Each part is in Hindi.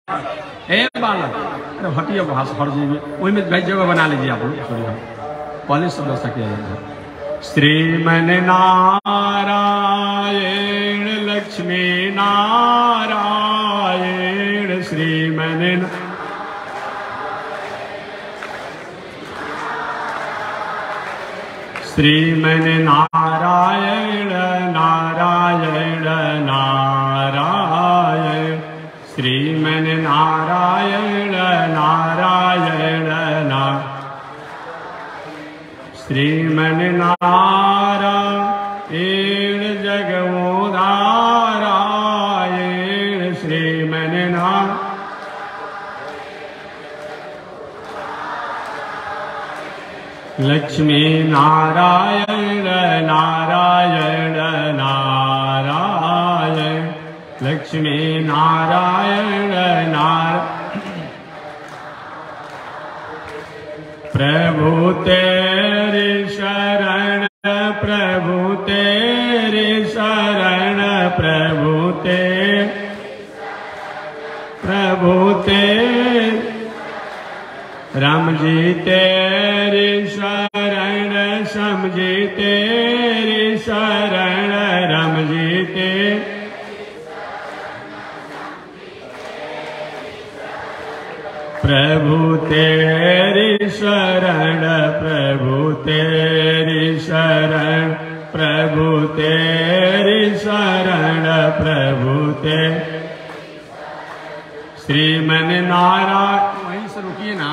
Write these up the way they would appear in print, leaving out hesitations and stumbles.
ए बालक, अरे हटिए वहां से हट जाइए, वही में भाई जगह बना लीजिए आप लोग। पहले सब व्यवस्था किया जाएगा। श्रीमन नारायण लक्ष्मी नारायण श्रीमन श्रीमन नारायण नारायण नारायण श्रीमन नारायण नारायण श्रीमन नारायण जगमोदारायण श्रीमन लक्ष्मी नारायण नारायण नारायण लक्ष्मी नारायण प्रभु तेरी शरण प्रभु तेरी शरण प्रभु ते राम जी तेरी शरण श्याम जी तेरी शरण राम जी ते प्रभु तेरी शरण प्रभु तेरी शरण प्रभु तेरी शरण प्रभु ते श्रीमन नारायण। वहीं से रुकिए ना,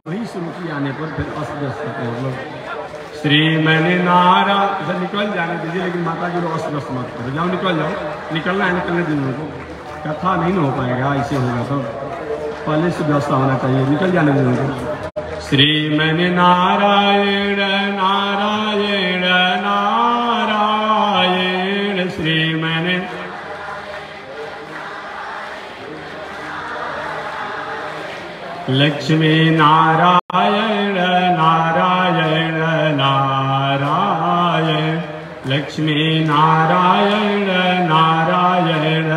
वहीं से रुकिए, आने पर फिर अस्त व्यस्त होते हैं लोग। श्रीमन नारायण निकल जाने दीजिए, लेकिन माता जी लोग अस्त व्यस्त मत करो। जाओ निकल जाओ, निकलना है निकलने दिन को कथा नहीं हो पाएगा, ऐसे होगा सब। पहले से व्यवस्था होना चाहिए, निकल जाने दिन को। श्रीमन नारायण नारायण नारायण श्रीमन लक्ष्मी नारायण नारायण नारायण लक्ष्मी नारायण नारायण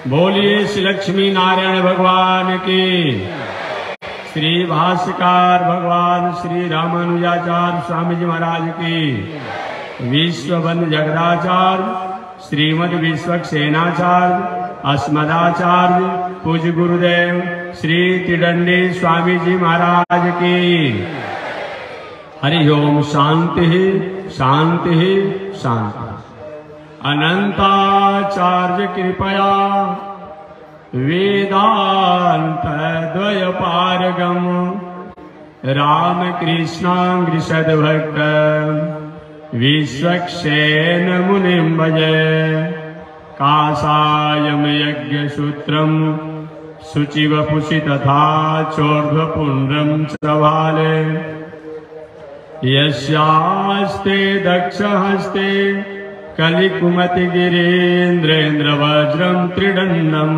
बोलिए श्री लक्ष्मी नारायण भगवान की। श्री भाष्यकार भगवान श्री रामानुजाचार्य स्वामी जी महाराज की। विश्वबंधु जगदाचार्य श्रीमद विश्वक्सेनाचार्य अस्मदाचार्य पूज्य गुरुदेव श्री त्रिदंडी स्वामी जी महाराज की। हरि ओम। शांति शांति शांति। अनंताचार्य कृपया वेदांत द्वयपारगम रामकृष्णांग्रिसद्भक्त विश्वक्सेन मुनिं भजे। काषायं यज्ञसूत्रं शुचिवपुषि तथा चोर्ध्वपुण्ड्रं चवाले यस्यास्ते दक्षहस्ते कलिकुमतिगिरीन्द्रेन्द्रवज्रं त्रिदण्डं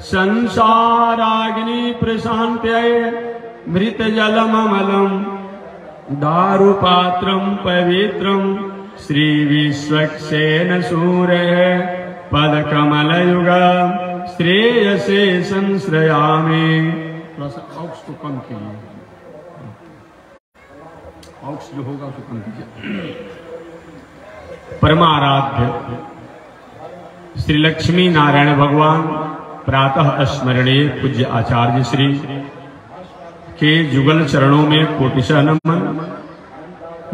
संसाराग्नि प्रशान्त्यै मृतजलममलं दारुपात्रं पवित्रं श्रीविश्वक्सेन सूरेः पदकमलयुगं श्रेयसे संश्रयामि। ऑक्स को कम कीजिए, ऑक्स जो होगा उसको कम कीजिए। परमाराध्य श्री लक्ष्मी नारायण भगवान प्रातः स्मरणीय पूज्य आचार्य श्री के जुगल चरणों में कोटिशः नमन।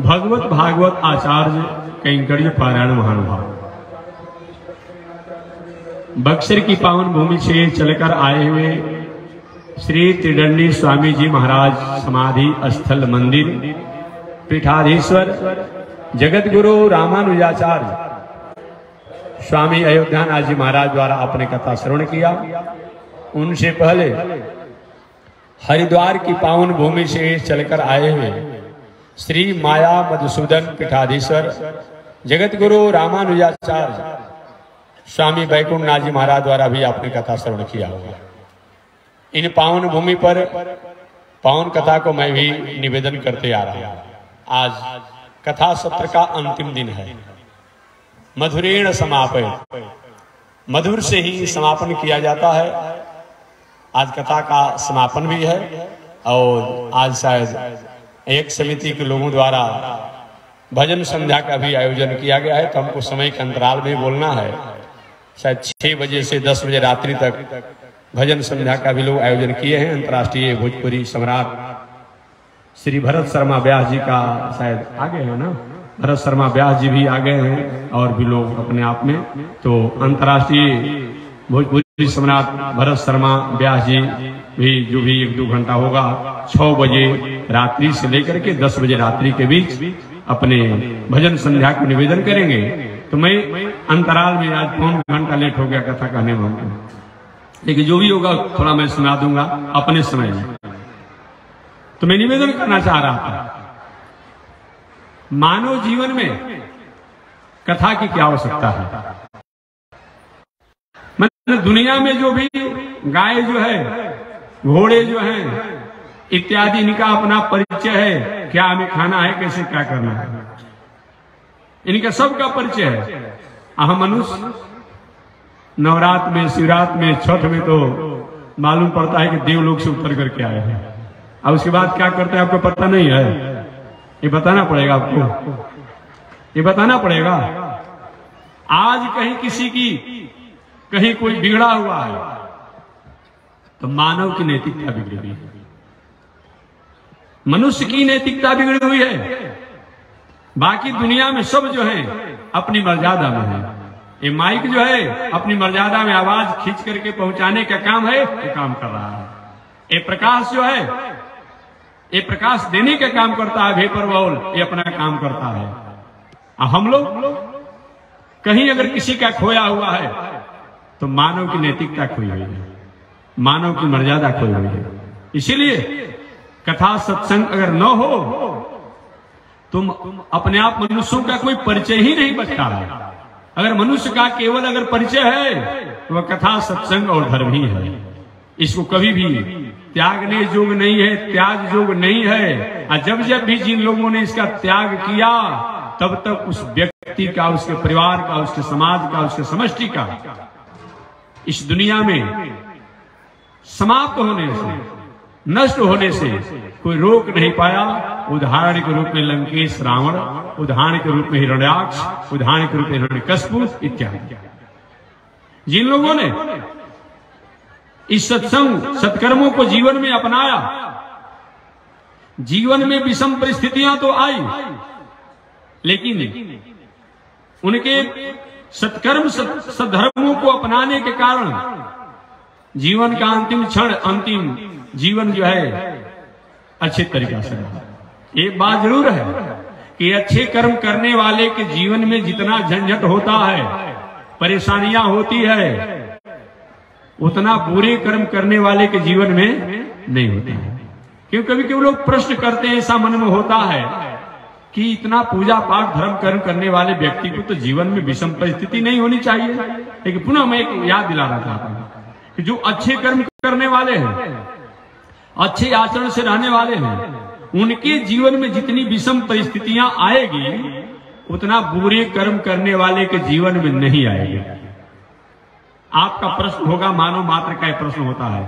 भगवत भागवत आचार्य कैंकर्य पारायण महानुभाव बक्सर की पावन भूमि से चलकर आए हुए श्री त्रिदंडी स्वामी जी महाराज समाधि स्थल मंदिर पीठाधीश्वर जगत गुरु रामानुजाचार्य स्वामी अयोध्यानाथ जी महाराज द्वारा अपने कथा श्रवण किया। उनसे पहले हरिद्वार की पावन भूमि से चलकर आए हुए श्री माया मधुसूदन पीठाधीश्वर जगत गुरु रामानुजाचार्य स्वामी वैकुंठनाथ जी महाराज द्वारा भी आपने कथा श्रवण किया होगा। इन पावन भूमि पर पावन कथा को मैं भी निवेदन करते आ रहा हूं। आज कथा सत्र का अंतिम दिन है। मधुरेण समापय, मधुर से ही समापन किया जाता है। आज कथा का समापन भी है और आज शायद एक समिति के लोगों द्वारा भजन संध्या का भी आयोजन किया गया है, तो हमको समय के अंतराल में बोलना है। शायद 6 बजे से 10 बजे रात्रि तक भजन संध्या का भी लोग आयोजन किए हैं। अंतर्राष्ट्रीय भोजपुरी सम्राट श्री भरत शर्मा व्यास जी का शायद आ गए हैं ना, भरत शर्मा व्यास जी भी आ गए हैं और भी लोग अपने आप में। तो अंतर्राष्ट्रीय भोजपुरी सम्राट भरत शर्मा व्यास जी भी जो भी 1-2 घंटा होगा 6 बजे रात्रि से लेकर के 10 बजे रात्रि के बीच अपने भजन संध्या को निवेदन करेंगे। तो मैं अंतराल में आज 1 घंटा लेट हो गया कथा कहने में, लेकिन जो भी होगा थोड़ा मैं सुना दूंगा अपने समय में। तो मैं निवेदन करना चाह रहा था, मानव जीवन में कथा की क्या आवश्यकता है। मतलब दुनिया में जो भी गाय जो है, घोड़े जो हैं इत्यादि, इनका अपना परिचय है, क्या हमें खाना है, कैसे क्या करना है, इनका सबका परिचय है। हम मनुष्य नवरात्र में, शिवरात्र में, छठ में तो मालूम पड़ता है कि देवलोक से उतर करके आए हैं। अब उसके बाद क्या करते हैं आपको पता नहीं है, ये बताना पड़ेगा आपको, ये बताना पड़ेगा। आज कहीं किसी की कहीं कोई बिगड़ा हुआ है तो मानव की नैतिकता बिगड़ी हुई है, मनुष्य की नैतिकता बिगड़ी हुई है। बाकी दुनिया में सब जो है अपनी मर्यादा में है। ये माइक जो है अपनी मर्यादा में आवाज खींच करके पहुंचाने का काम है, ये काम कर रहा है। ये प्रकाश जो है, ये प्रकाश देने का काम करता है, वेपर वॉल ये अपना काम करता है। हम लोग कहीं अगर किसी का खोया हुआ है तो मानव की नैतिकता खोई हुई है, मानव की मर्यादा खोई हुई है। इसीलिए कथा सत्संग अगर न हो तुम अपने आप मनुष्यों का कोई परिचय ही नहीं बचता है। अगर मनुष्य का केवल अगर परिचय है तो वह कथा सत्संग और धर्म ही है। इसको कभी भी त्यागने योग्य नहीं है, त्याग योग्य नहीं है। और जब जब भी जिन लोगों ने इसका त्याग किया तब तक उस व्यक्ति का, उसके परिवार का, उसके समाज का, उसके समष्टि का इस दुनिया में समाप्त होने से, नष्ट होने से कोई रोक नहीं पाया। उदाहरण के रूप में लंकेश रावण, उदाहरण के रूप में हिरण्याक्ष, उदाहरण के रूप में हिरण्यकश्यप इत्यादि। जिन लोगों ने इस सत्संग सत्कर्मों को जीवन में अपनाया, जीवन में विषम परिस्थितियां तो आई, लेकिन उनके सत्कर्म सद्धर्मों को अपनाने के कारण जीवन का अंतिम क्षण, अंतिम जीवन जो है अच्छे तरीका से रहा। एक बात जरूर है कि अच्छे कर्म करने वाले के जीवन में जितना झंझट होता है, परेशानियां होती है, उतना बुरे कर्म करने वाले के जीवन में नहीं होता है। क्योंकि कभी कभी लोग प्रश्न करते हैं, ऐसा मन में होता है कि इतना पूजा पाठ धर्म कर्म करने वाले व्यक्ति को तो जीवन में विषम परिस्थिति नहीं होनी चाहिए। लेकिन पुनः मैं एक याद दिलाना चाहता हूं कि जो अच्छे कर्म करने वाले हैं, अच्छे आचरण से रहने वाले हैं, उनके जीवन में जितनी विषम परिस्थितियां आएगी उतना बुरे कर्म करने वाले के जीवन में नहीं आएगी। आपका प्रश्न होगा, मानव मात्र का प्रश्न होता है,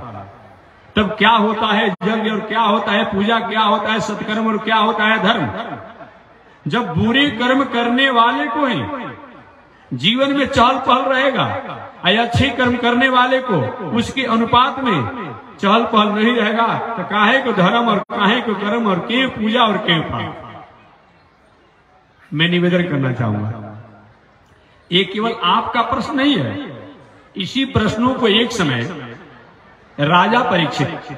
तब क्या होता है यज्ञ और क्या होता है पूजा, क्या होता है सत्कर्म और क्या होता है धर्म। जब बुरे कर्म करने वाले को ही जीवन में चहल पहल रहेगा, अच्छे कर्म करने वाले को उसके अनुपात में चहल पहल नहीं रहेगा, तो काहे को धर्म और काहे को कर्म और के पूजा और के फल। मैं निवेदन करना चाहूंगा, ये केवल आपका प्रश्न नहीं है। इसी प्रश्नों को एक समय राजा परीक्षित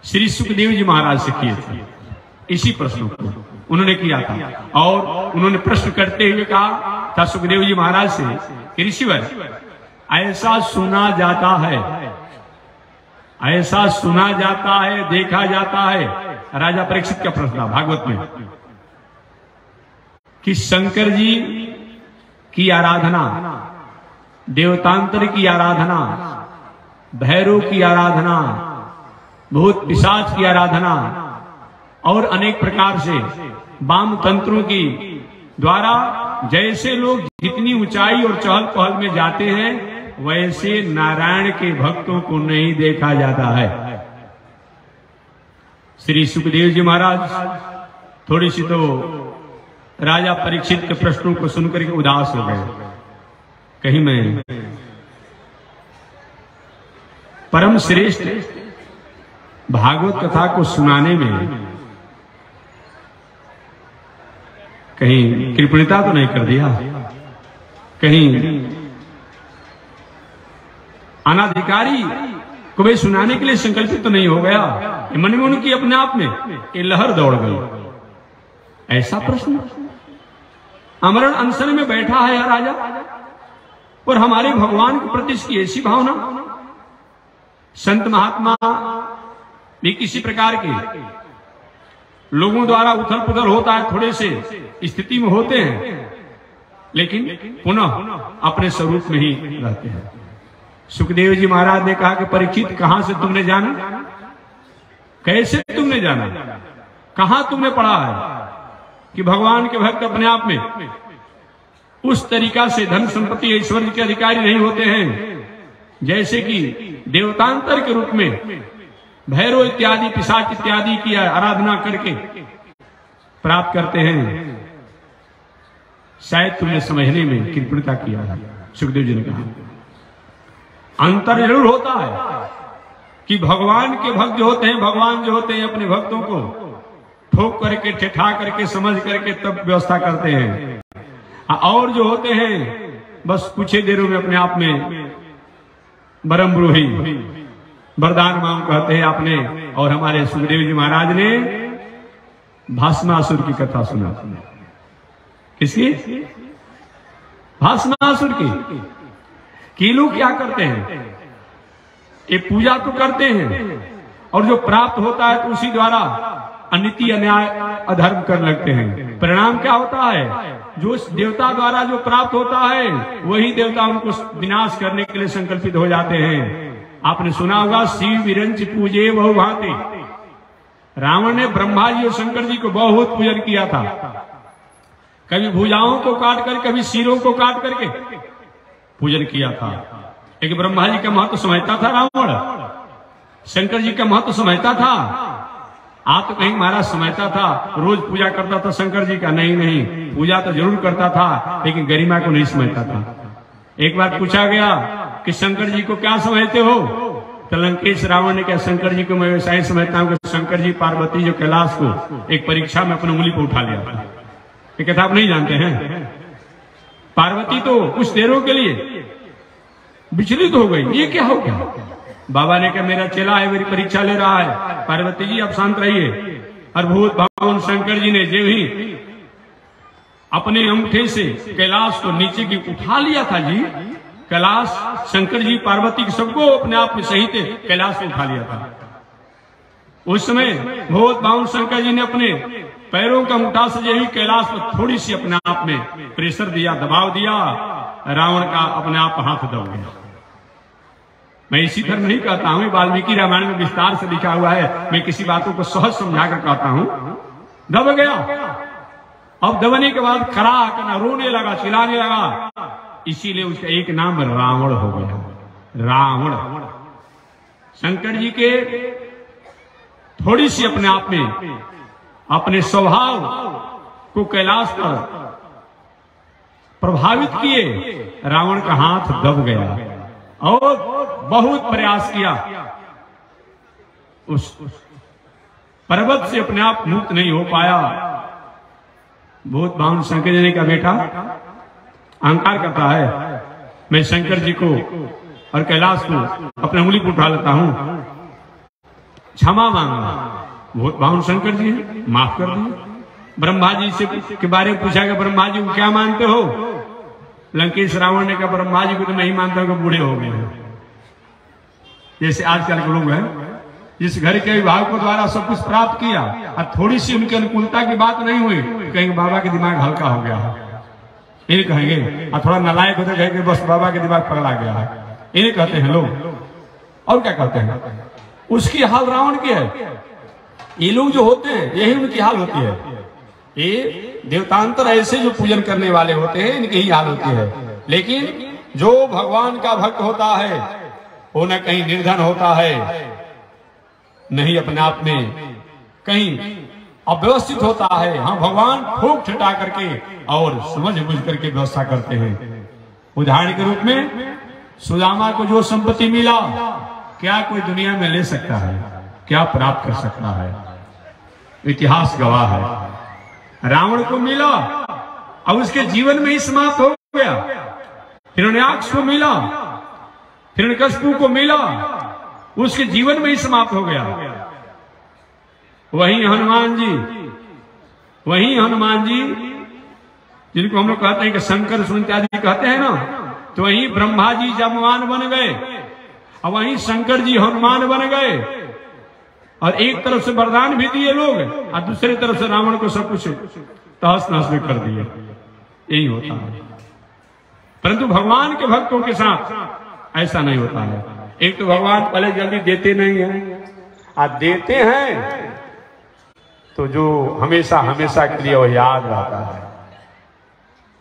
श्री सुखदेव जी महाराज से किए थे। इसी प्रश्नों को उन्होंने किया था और उन्होंने प्रश्न करते हुए कहा था सुखदेव जी महाराज से कि ऋषिवर, ऐसा सुना जाता है, ऐसा सुना जाता है, देखा जाता है। राजा परीक्षित का प्रश्न था भागवत में कि शंकर जी की आराधना, देवतांतर की आराधना, भैरव की आराधना, भूत पिशाच की आराधना और अनेक प्रकार से वाम तंत्रों की द्वारा जैसे लोग जितनी ऊंचाई और चहल पहल में जाते हैं वैसे नारायण के भक्तों को नहीं देखा जाता है। श्री सुखदेव जी महाराज थोड़ी सी तो राजा परीक्षित के प्रश्नों को सुनकर के उदास हो गए। कहीं मैं परम श्रेष्ठ भागवत कथा को सुनाने में कहीं कृपणता तो नहीं कर दिया, कहीं अनाधिकारी को भी सुनाने के लिए संकल्पित तो नहीं हो गया, मन में उनकी अपने आप में ये लहर दौड़ गई। ऐसा प्रश्न अमरण अनशन में बैठा है यह राजा और हमारे भगवान के प्रति इसकी ऐसी भावना। संत महात्मा भी किसी प्रकार के लोगों द्वारा उथल पुथल होता है, थोड़े से स्थिति में होते हैं, लेकिन पुनः अपने स्वरूप में ही रहते हैं। सुखदेव जी महाराज ने कहा कि परीक्षित कहां से तुमने जाना, कैसे तुमने जाना, कहां तुमने पढ़ा है कि भगवान के भक्त अपने आप में उस तरीका से धन संपत्ति ऐश्वर्य के अधिकारी नहीं होते हैं जैसे कि देवतांतर के रूप में भैरव इत्यादि पिशाच इत्यादि की आराधना करके प्राप्त करते हैं। शायद तुमने समझने में कृपणता किया है। सुखदेव जी ने कहा अंतर जरूर होता है कि भगवान के भक्त जो होते हैं, भगवान जो होते हैं अपने भक्तों को ठोक करके ठेठा करके समझ करके तब व्यवस्था करते हैं, और जो होते हैं बस कुछ ही देरों में अपने आप में बरमब्रूही वरदान मांग कहते हैं आपने। और हमारे सुखदेव जी महाराज ने भस्मासुर की कथा सुना। किसकी? भस्मासुर की। कि लोग क्या करते हैं, ये पूजा तो करते हैं और जो प्राप्त होता है तो उसी द्वारा अनिति अन्याय अधर्म कर लगते हैं। परिणाम क्या होता है, जो देवता द्वारा जो प्राप्त होता है वही देवता उनको विनाश करने के लिए संकल्पित हो जाते हैं। आपने सुना होगा शिव विरंच पूजे बहु भांति। रावण ने ब्रह्मा जी और शंकर जी को बहुत पूजन किया था, कभी भुजाओं को काट कर, कभी सिरों को काट करके पूजन किया था। लेकिन ब्रह्मा जी का महत्व समझता था रावण, शंकर जी का महत्व समझता था। आप तो कहीं महाराज समझता था, रोज पूजा करता था शंकर जी का? नहीं, पूजा तो जरूर करता था लेकिन गरिमा को नहीं समझता था। एक बार पूछा गया कि शंकर जी को क्या समझते हो, तो लंकेश रावण ने कहा शंकर जी को मैं वैसा ही समझता हूँ कि शंकर जी पार्वती जो कैलाश को एक परीक्षा में अपनी उंगली पर उठा लिया था। ये कथा आप नहीं जानते हैं। पार्वती तो कुछ देरों के लिए विचलित हो गई, ये क्या हो गया? बाबा ने कहा मेरा चेला है, मेरी परीक्षा ले रहा है, पार्वती जी आप शांत रहिए। और भूत भगवान शंकर जी ने जो ही अपने अंगूठे से कैलाश को नीचे की उठा लिया था जी, कैलाश शंकर जी पार्वती सबको अपने आप में सही थे, कैलाश को उठा लिया था। उस समय भूत भगवान शंकर जी ने अपने पैरों का अंगूठा से जो ही कैलाश पर थोड़ी सी अपने आप में प्रेशर दिया, दबाव दिया, रावण का अपने आप हाथ दब गया। मैं इसी तरह नहीं कहता हूं, वाल्मीकि रामायण में विस्तार से लिखा हुआ है, मैं किसी बातों को सहज समझाकर कहता हूं। दब गया। अब दबने के बाद खड़ा करना, रोने लगा, चिल्लाने लगा, इसीलिए उसका एक नाम रावण हो गया। रावण शंकर जी के थोड़ी सी अपने आप में अपने स्वभाव को कैलाश पर प्रभावित किए, रावण का हाथ दब गया और बहुत प्रयास किया, उस पर्वत से अपने आप मुक्त नहीं हो पाया। बहुत बाउन शंकर जी का बेटा अहंकार करता है, मैं शंकर जी को और कैलाश को अपने उंगली पर उठा लेता हूं, क्षमा मांगा। बहुत बाउन शंकर जी है, माफ कर दिए। ब्रह्मा जी से के बारे में पूछा गया, ब्रह्मा जी को क्या मानते हो? लंकेश रावण ने कहा ब्रह्मा जी को तो मैं ही मानता हूं कि बूढ़े हो गए हैं। जैसे आजकल के लोग हैं, जिस घर के विभाग को द्वारा सब कुछ प्राप्त किया और थोड़ी सी उनकी अनुकूलता की बात नहीं हुई, कहेंगे बाबा के दिमाग हल्का हो गया है, इन्हें कहेंगे। और थोड़ा नालायक होते कहेंगे बस बाबा के दिमाग पगला गया है, इन्हें कहते हैं लोग। और क्या कहते हैं? उसकी हाल रावण की है। ये लोग जो होते हैं यही उनकी हाल होती है। ये देवतांतर ऐसे जो पूजन करने वाले होते हैं, इनकी ही हाल होती है। लेकिन जो भगवान का भक्त होता है वो न कहीं निर्धन होता है, नहीं अपने आप में कहीं अव्यवस्थित होता है। हाँ, भगवान खूब ठटा करके और समझ बुझ करके व्यवस्था करते हैं। उदाहरण के रूप में सुदामा को जो संपत्ति मिला, क्या कोई दुनिया में ले सकता है? क्या प्राप्त कर सकता है? इतिहास गवाह है। रावण को मिला अब उसके जीवन में ही समाप्त हो गया। हिरण्याक्ष को मिला, हिरण्यकशिपु को मिला, उसके जीवन में ही समाप्त हो गया। वही हनुमान जी जिनको हम लोग कहते हैं कि शंकर सुनत्यादि कहते हैं ना, तो वहीं ब्रह्मा जी जामवान बन गए और वहीं शंकर जी हनुमान बन गए। और एक तरफ से वरदान भी दिए लोग और दूसरी तरफ से रावण को सब कुछ तहस नहस में कर दिए। यही होता है। परंतु भगवान के भक्तों के साथ ऐसा नहीं होता है। एक तो भगवान पहले जल्दी देते नहीं है, आप देते हैं तो जो हमेशा हमेशा के लिए वो याद रहता है।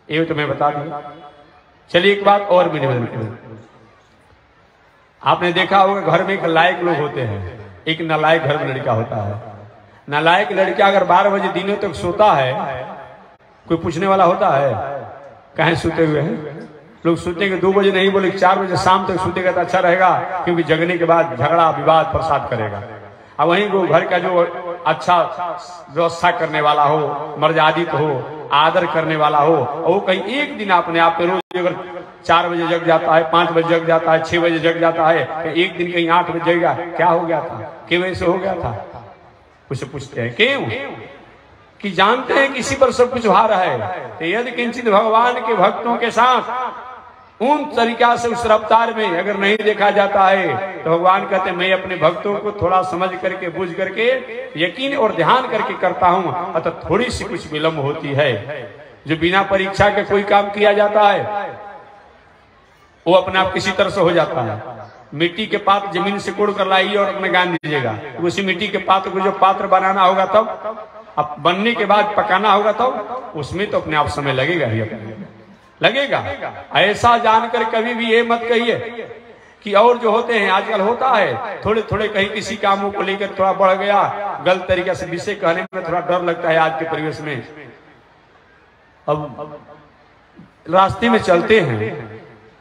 ये तो मैं बता दूं। चलिए एक बात और भी निवेदन करूं। आपने देखा होगा घर में एक लायक लोग होते हैं, एक नालायक घर में लड़का होता है। नालायक लड़का अगर 12 बजे दिनों तक सोता है, कोई पूछने वाला होता है कहीं सोते हुए हैं? लोग सोचते हैं कि 2 बजे नहीं, बोले 4 बजे शाम तक सोतेगा तो अच्छा रहेगा, क्योंकि जगने के बाद झगड़ा विवाद प्रसाद करेगा। अब वहीं वो घर का जो अच्छा व्यवस्था करने वाला हो, मर्यादित हो, आदर करने वाला हो, वो कहीं एक दिन अपने आप पे रोज अगर 4 बजे जग जाता है, 5 बजे जग जाता है, 6 बजे जग जाता है, एक दिन कहीं 8 बजे जगेगा, क्या हो गया था? क्यों ऐसे हो गया था? उसे पूछते हैं क्यों? कि जानते हैं किसी पर सब कुछ भार है। तो यदि किंचित भगवान के भक्तों के साथ उन तरीका से उस रफ्तार में अगर नहीं देखा जाता है, तो भगवान कहते हैं मैं अपने भक्तों को थोड़ा समझ करके बुझ करके यकीन और ध्यान करके करता हूं, अतः थोड़ी सी कुछ विलंब होती है। जो बिना परीक्षा के कोई काम किया जाता है वो अपने आप किसी तरह से हो जाता है। मिट्टी के पात्र जमीन से कोड़ कर लाइए और अपने गान दीजिएगा, उसी मिट्टी के पात्र को जो पात्र बनाना होगा तब, अब बनने के बाद पकाना होगा तब, उसमें तो अपने आप समय लगेगा ही लगेगा। ऐसा जानकर कभी भी ये मत कहिए कि और जो होते हैं आजकल होता है थोड़े थोड़े कहीं किसी कामों को लेकर थोड़ा बढ़ गया, गलत तरीके से विषय कहने में थोड़ा डर लगता है आज के परिवेश में। अब रास्ते में चलते हैं,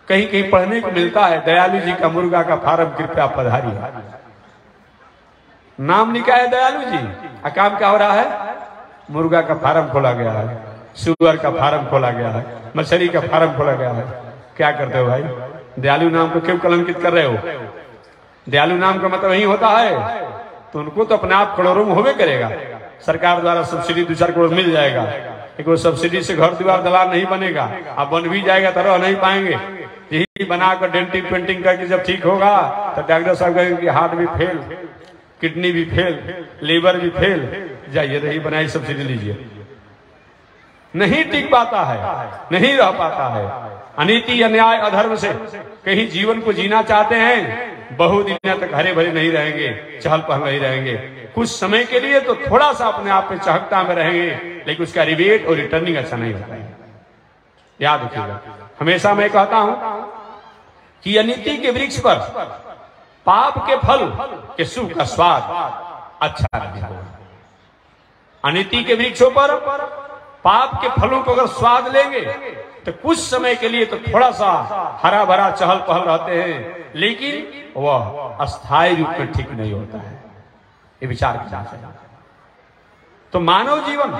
कहीं कहीं पढ़ने को मिलता है दयालु जी का मुर्गा का फार्म कृपया पधारी। नाम लिखा है दयालु जी, काम क्या हो रहा है? मुर्गा का फार्म खोला गया है, सुअर का फार्म खोला गया है, मछली का फार्म खोला गया है। क्या करते हो भाई? दयालु नाम को क्यों कलंकित कर रहे हो? दयालु नाम का मतलब यही होता है, तो उनको तो अपने आप करोड़ों में होवे करेगा। सरकार द्वारा सब्सिडी 2-4 करोड़ मिल जाएगा, लेकिन वो सब्सिडी से घर द्वार दलाल नहीं बनेगा। अब बन भी जाएगा तो रह नहीं पाएंगे। यही बनाकर डेंटिंग पेंटिंग करके जब ठीक होगा तो डॉक्टर साहब कहेंगे हार्ट भी फेल, किडनी भी फेल, लीवर भी फेल, जाइए रही बनाई सब्सिडी लीजिए। नहीं टिक पाता है, नहीं रह पाता है। अनीति अन्याय अधर्म से कहीं जीवन को जीना चाहते हैं, बहुदिन तक हरे भरे नहीं रहेंगे, चहल पहल नहीं रहेंगे। कुछ समय के लिए तो थोड़ा सा अपने आप पे चहकता में रहेंगे, लेकिन उसका रिवेट और रिटर्निंग अच्छा नहीं होता है। याद रखिएगा, हमेशा मैं कहता हूं कि अनीति के वृक्ष पर पाप के फल के सुख का स्वाद अच्छा नहीं होगा। अनीति के वृक्षों पर पाप के फलों को अगर स्वाद लेंगे तो कुछ समय के लिए तो थोड़ा सा हरा भरा चहल पहल रहते हैं, लेकिन वह अस्थायी रूप में ठीक नहीं होता है। ये विचार करना चाहिए। तो मानव जीवन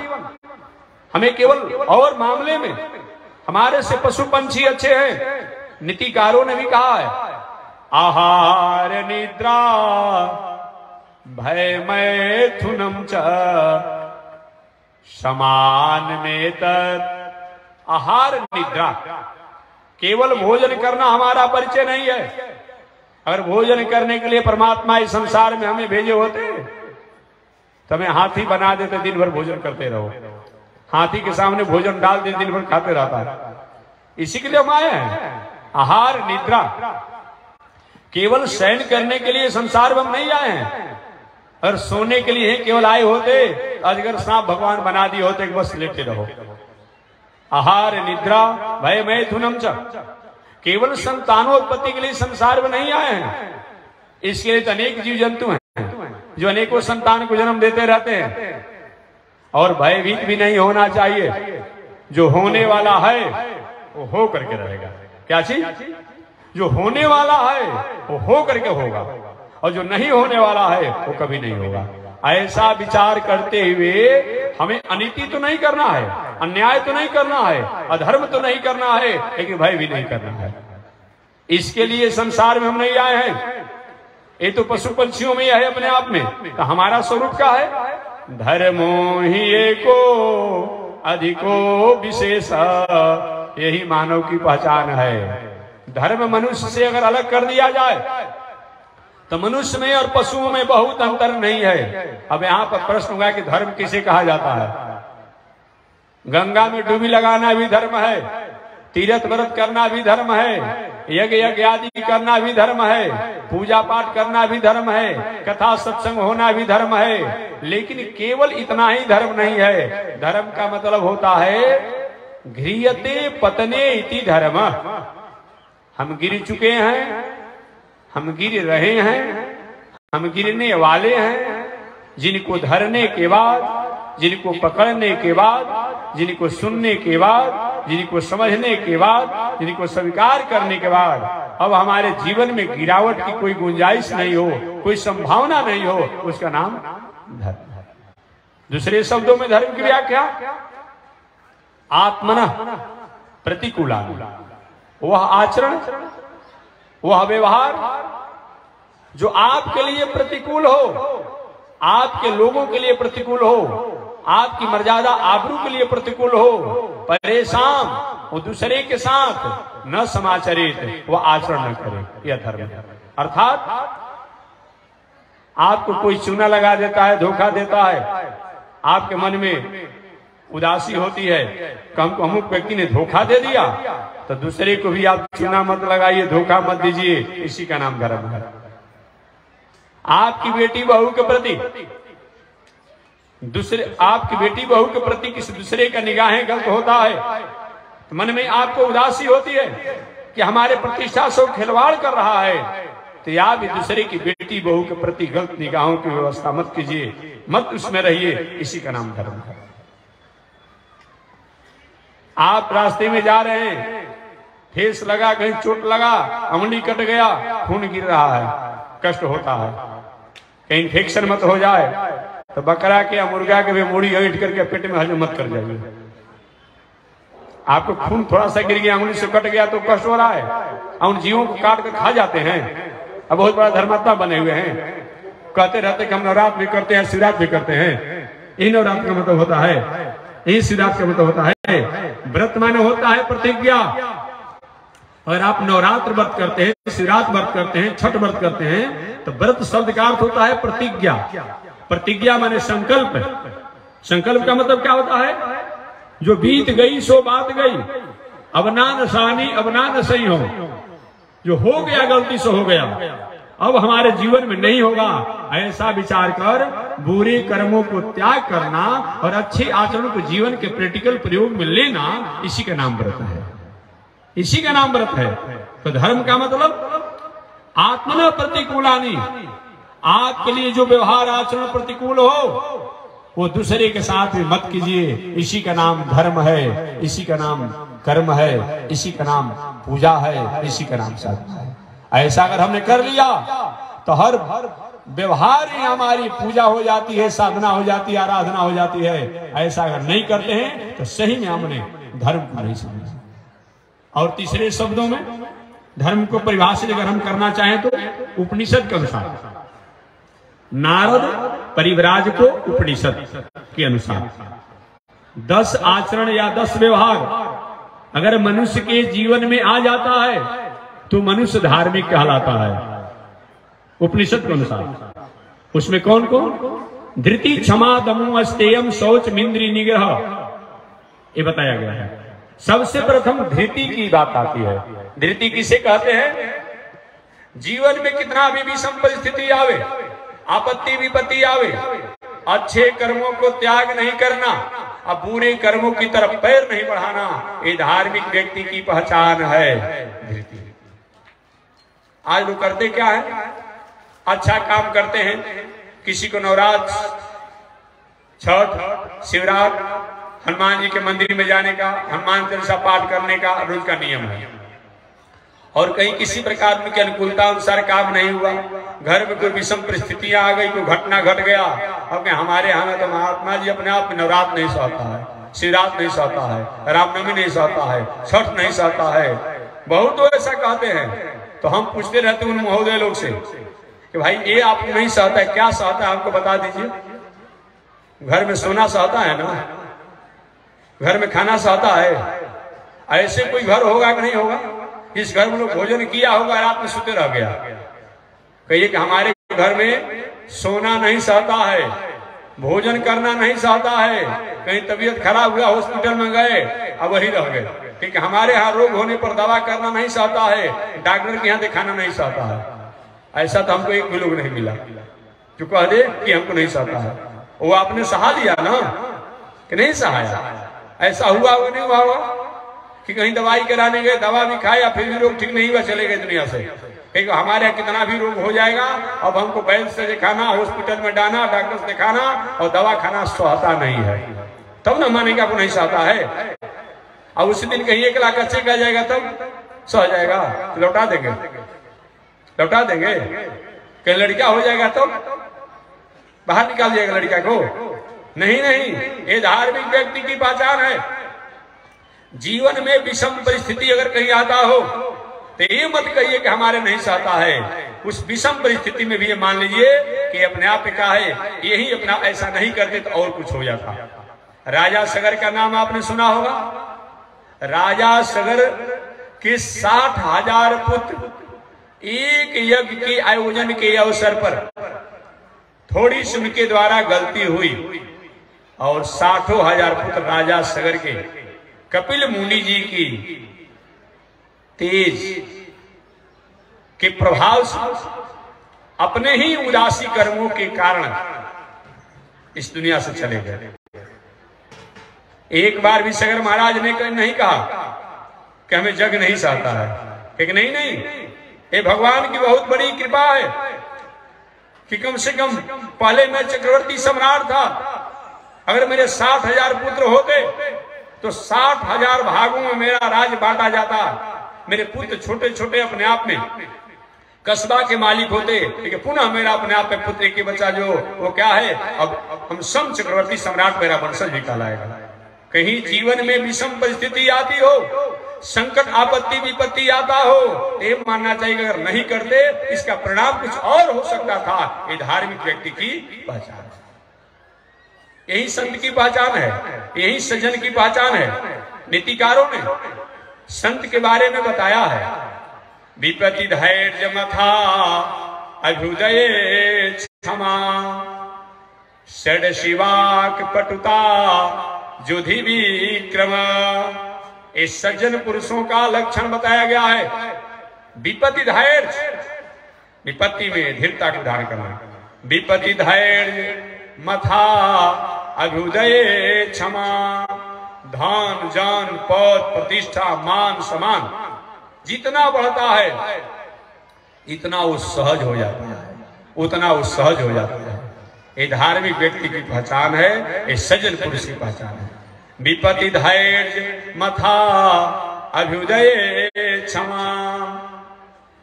हमें केवल और मामले में हमारे से पशु पंछी अच्छे हैं। नीतिकारों ने भी कहा है, आहार निद्रा भय मैथुनम च समान में तत्। आहार निद्रा, केवल भोजन करना हमारा परिचय नहीं है। अगर भोजन करने के लिए परमात्मा इस संसार में हमें भेजे होते तो हमें हाथी बना देते, दिन भर भोजन करते रहो। हाथी के सामने भोजन डाल दे, दिन भर खाते रहता है। इसी के लिए हम आए हैं। आहार निद्रा, केवल शयन करने के लिए संसार में हम नहीं आए हैं। और सोने के लिए केवल आए होते, अजगर सांप भगवान बना दिए होते कि बस लेटे रहो। आहार निद्रा भय मैथुनम च, केवल संतानोत्पत्ति के लिए संसार में नहीं आए हैं। इसके लिए तो अनेक जीव जंतु हैं जो अनेकों संतान को जन्म देते रहते हैं। और भयभीत भी नहीं होना चाहिए। जो होने वाला है वो हो करके रहेगा। क्या चीज? जो होने वाला है वो हो करके होगा, और जो नहीं होने वाला है वो कभी नहीं होगा। ऐसा विचार करते हुए हमें अनीति तो नहीं करना है, अन्याय तो नहीं करना है, अधर्म तो नहीं करना है, लेकिन भय भी नहीं करना है। इसके लिए संसार में हम नहीं आए हैं। ये तो पशु पंछियों में है अपने आप में। तो हमारा स्वरूप क्या है? धर्मो ही एको अधिको विशेष, यही मानव की पहचान है। धर्म मनुष्य से अगर अलग कर दिया जाए तो मनुष्य में और पशुओं में बहुत अंतर नहीं है। अब यहाँ पर प्रश्न हुआ कि धर्म किसे कहा जाता है? गंगा में डुबी लगाना भी धर्म है, तीर्थ व्रत करना भी धर्म है, यज्ञ आदि करना भी धर्म है, पूजा पाठ करना भी धर्म है, कथा सत्संग होना भी धर्म है। लेकिन केवल इतना ही धर्म नहीं है। धर्म का मतलब होता है घ्रियते पतने इति धर्म। हम गिर चुके हैं, हम गिर रहे हैं, हम गिरने वाले हैं। जिनको धरने के बाद, जिनको पकड़ने के बाद, जिनको सुनने के बाद, जिनको समझने के बाद, जिनको स्वीकार करने के बाद अब हमारे जीवन में गिरावट की कोई गुंजाइश नहीं हो, कोई संभावना नहीं हो, उसका नाम धर्म है। दूसरे शब्दों में धर्म की व्याख्या आत्मनः प्रतिकूलानि, वह आचरण, वह व्यवहार जो आपके लिए प्रतिकूल हो, आपके लोगों के लिए प्रतिकूल हो, आपकी मर्यादा आबरू के लिए प्रतिकूल हो, परेशान वो दूसरे के साथ न समाचरित, वो आचरण न करे, यह धर्म है। अर्थात आपको कोई चूना लगा देता है, धोखा देता है, आपके मन में उदासी होती है कि हमको अमुक व्यक्ति ने धोखा दे दिया, तो दूसरे को भी आप चूना मत लगाइए, धोखा मत दीजिए, इसी का नाम धर्म है। आपकी बेटी बहू के प्रति आपकी बेटी बहू के प्रति किसी दूसरे का निगाहें गलत होता है तो मन में आपको उदासी होती है कि हमारे प्रतिष्ठा से खिलवाड़ कर रहा है, तो आप दूसरे की बेटी बहू के प्रति गलत निगाहों की व्यवस्था मत कीजिए, मत उसमें रहिए, इसी का नाम धर्म है। आप रास्ते में जा रहे हैं, ठेस लगा, कहीं चोट लगा, अंगुली कट गया, खून गिर रहा है, कष्ट होता है, कहीं इन्फेक्शन मत हो जाए, तो बकरा के या मुर्गा के भी मूड़ी ऐंठ करके पेट में हजम मत कर जाइए। आपको खून थोड़ा सा गिर गया, अंगुली से कट गया तो कष्ट हो रहा है, उन जीवों को काट कर खा जाते हैं। अब बहुत बड़ा धर्मात्मा बने हुए हैं, कहते रहते कि हम नवरात्र भी करते हैं, शिवरात्र भी करते हैं। यही नवरात्र का मतलब होता है, यही शिवरात्र का मतलब होता है। व्रत माने होता है प्रतिज्ञा। अगर आप नवरात्र व्रत करते हैं, शिवरात्र व्रत करते हैं, छठ व्रत करते हैं, तो व्रत शब्द का अर्थ होता है प्रतिज्ञा। प्रतिज्ञा माने संकल्प। संकल्प का मतलब क्या होता है? जो बीत गई सो बात गई, अब ना नशानी अब ना नशई हो, जो हो गया गलती से हो गया, अब हमारे जीवन में नहीं होगा, ऐसा विचार कर बुरे कर्मों को त्याग करना और अच्छे आचरण को जीवन के प्रैक्टिकल प्रयोग में लेना, इसी का नाम व्रत है, इसी का नाम व्रत है। तो धर्म का मतलब आत्मना प्रतिकूलानि, आपके लिए जो व्यवहार आचरण प्रतिकूल हो वो दूसरे के साथ भी मत कीजिए, इसी का नाम धर्म है, इसी का नाम कर्म है, इसी का नाम पूजा है, इसी का नाम साधना है। ऐसा अगर हमने कर लिया तो हर व्यवहार ही हमारी पूजा हो जाती है, साधना हो जाती है, आराधना हो जाती है। ऐसा अगर नहीं करते हैं तो सही में हमने धर्म को नहीं समझा। और तीसरे शब्दों में धर्म को परिभाषित अगर हम करना चाहें तो उपनिषद के अनुसार, नारद परिव्राज को उपनिषद के अनुसार 10 आचरण या 10 व्यवहार अगर मनुष्य के जीवन में आ जाता है तो मनुष्य धार्मिक कहलाता है उपनिषद के अनुसार। उसमें कौन कौन? धृति, क्षमा, दमु, अस्तेयम, शौच, मिंद्री निग्रह, ये बताया गया है। सबसे प्रथम धृति की बात आती है। धृति किसे कहते हैं? जीवन में कितना भी विषम परिस्थिति आवे, आपत्ति विपत्ति आवे, अच्छे कर्मों को त्याग नहीं करना, अब बुरे कर्मों की तरफ पैर नहीं बढ़ाना, ये धार्मिक व्यक्ति की पहचान है। आज लोग करते क्या है, अच्छा काम करते हैं, किसी को नवरात्र, छठ, शिवरात्रि, हनुमान जी के मंदिर में जाने का, हनुमान चालीसा पाठ करने का रोज का नियम है, और कहीं किसी प्रकार की अनुकूलता अनुसार काम नहीं हुआ, घर में कोई विषम परिस्थितियां आ गई, कोई घटना घट गया, अब हमारे यहाँ में तो महात्मा जी अपने आप में नवरात्र नहीं सहता है, शिवरात्रि नहीं सहता है, रामनवमी नहीं सहता है, छठ नहीं सहता है, बहुत तो ऐसा कहते हैं। तो हम पूछते रहते उन महोदय लोग से कि भाई ये आप नहीं सहता है, क्या सहता है हमको बता दीजिए। घर में सोना सहता है ना, घर में खाना सहता है, ऐसे कोई घर होगा कि नहीं होगा जिस घर में लोग भोजन किया होगा रात में सोते रह गया। कहिए कि हमारे घर में सोना नहीं सहता है, भोजन करना नहीं सहता है, कहीं तबीयत खराब हुआ हॉस्पिटल में गए अब वही रह गए, क्योंकि हमारे यहाँ रोग होने पर दवा करना नहीं सहता है, डॉक्टर के यहाँ दिखाना नहीं सहता है। ऐसा तो हमको एक भी लोग नहीं मिला जो कह दे कि हमको नहीं सहता है। वो आपने सहा लिया ना कि नहीं सहाया, ऐसा हुआ होगा नहीं हुआ होगा कि कहीं दवाई कराने गए, दवा भी खाया फिर भी रोग ठीक नहीं हुआ, चले गए दुनिया से। क्योंकि हमारे यहाँ कितना भी रोग हो जाएगा, अब हमको वैद्य से दिखाना, हॉस्पिटल में डालना, डॉक्टर से दिखाना और दवा खाना सहता नहीं है, तब ना मानेगा वो नहीं सहता है। अब उसी दिन कहीं 1 लाख अच्छे का जाएगा तब सह जाएगा, तो लौटा देंगे, लौटा देंगे। कहीं लड़का हो जाएगा तो बाहर निकाल दिएगा लड़का को, नहीं नहीं, ये धार्मिक व्यक्ति की पहचान है। जीवन में विषम परिस्थिति अगर कहीं आता हो तो ये मत कहिए कि हमारे नहीं सहता है, उस विषम परिस्थिति में भी ये मान लीजिए कि अपने आप का है, यही अपना ऐसा नहीं करते तो और कुछ हो जाता। राजा सगर का नाम आपने सुना होगा। राजा सगर के 60,000 पुत्र एक यज्ञ के आयोजन के अवसर पर थोड़ी सी उनके द्वारा गलती हुई और 60,000 पुत्र राजा सगर के कपिल मुनि जी की तेज के प्रभाव से अपने ही उदासी कर्मों के कारण इस दुनिया से चले गए। एक बार भी सगर महाराज ने नहीं कहा कि हमें जग नहीं सहता है, क्योंकि नहीं नहीं, ये भगवान की बहुत बड़ी कृपा है कि कम से कम पहले मैं चक्रवर्ती सम्राट था, अगर मेरे 60,000 पुत्र होते तो 60,000 भागों में मेरा राज बांटा जाता। मेरे पुत्र छोटे छोटे अपने आप में कस्बा के मालिक होते, लेकिन पुनः मेरा अपने आप में पुत्र की बच्चा जो वो क्या है, अब हम सम चक्रवर्ती सम्राट मेरा वंशज भी कहलाएगा। कहीं जीवन में विषम परिस्थिति आती हो, संकट आपत्ति विपत्ति आता हो, ये मानना चाहिए अगर नहीं करते इसका परिणाम कुछ और हो सकता था। ये धार्मिक व्यक्ति की पहचान है, यही संत की पहचान है, यही सज्जन की पहचान है। नीतिकारों ने संत के बारे में बताया है, विपत्ति धैर्य मथा अभ्युदये क्षमा षड शिवाक पटुता जुधि विक्रम। इस सज्जन पुरुषों का लक्षण बताया गया है। विपत्ति धैर्य, विपत्ति में धीरता को धारण करना, विपत्ति धैर्य मथा अभ्युदये क्षमा, धन जान पद प्रतिष्ठा मान सम्मान जितना बढ़ता है इतना वो सहज हो जाता है, उतना वो सहज हो जाता है। ये धार्मिक व्यक्ति की पहचान है, ये सज्जन पुरुष की पहचान है। विपत्ति धैर्य मथा अभ्युदये क्षमा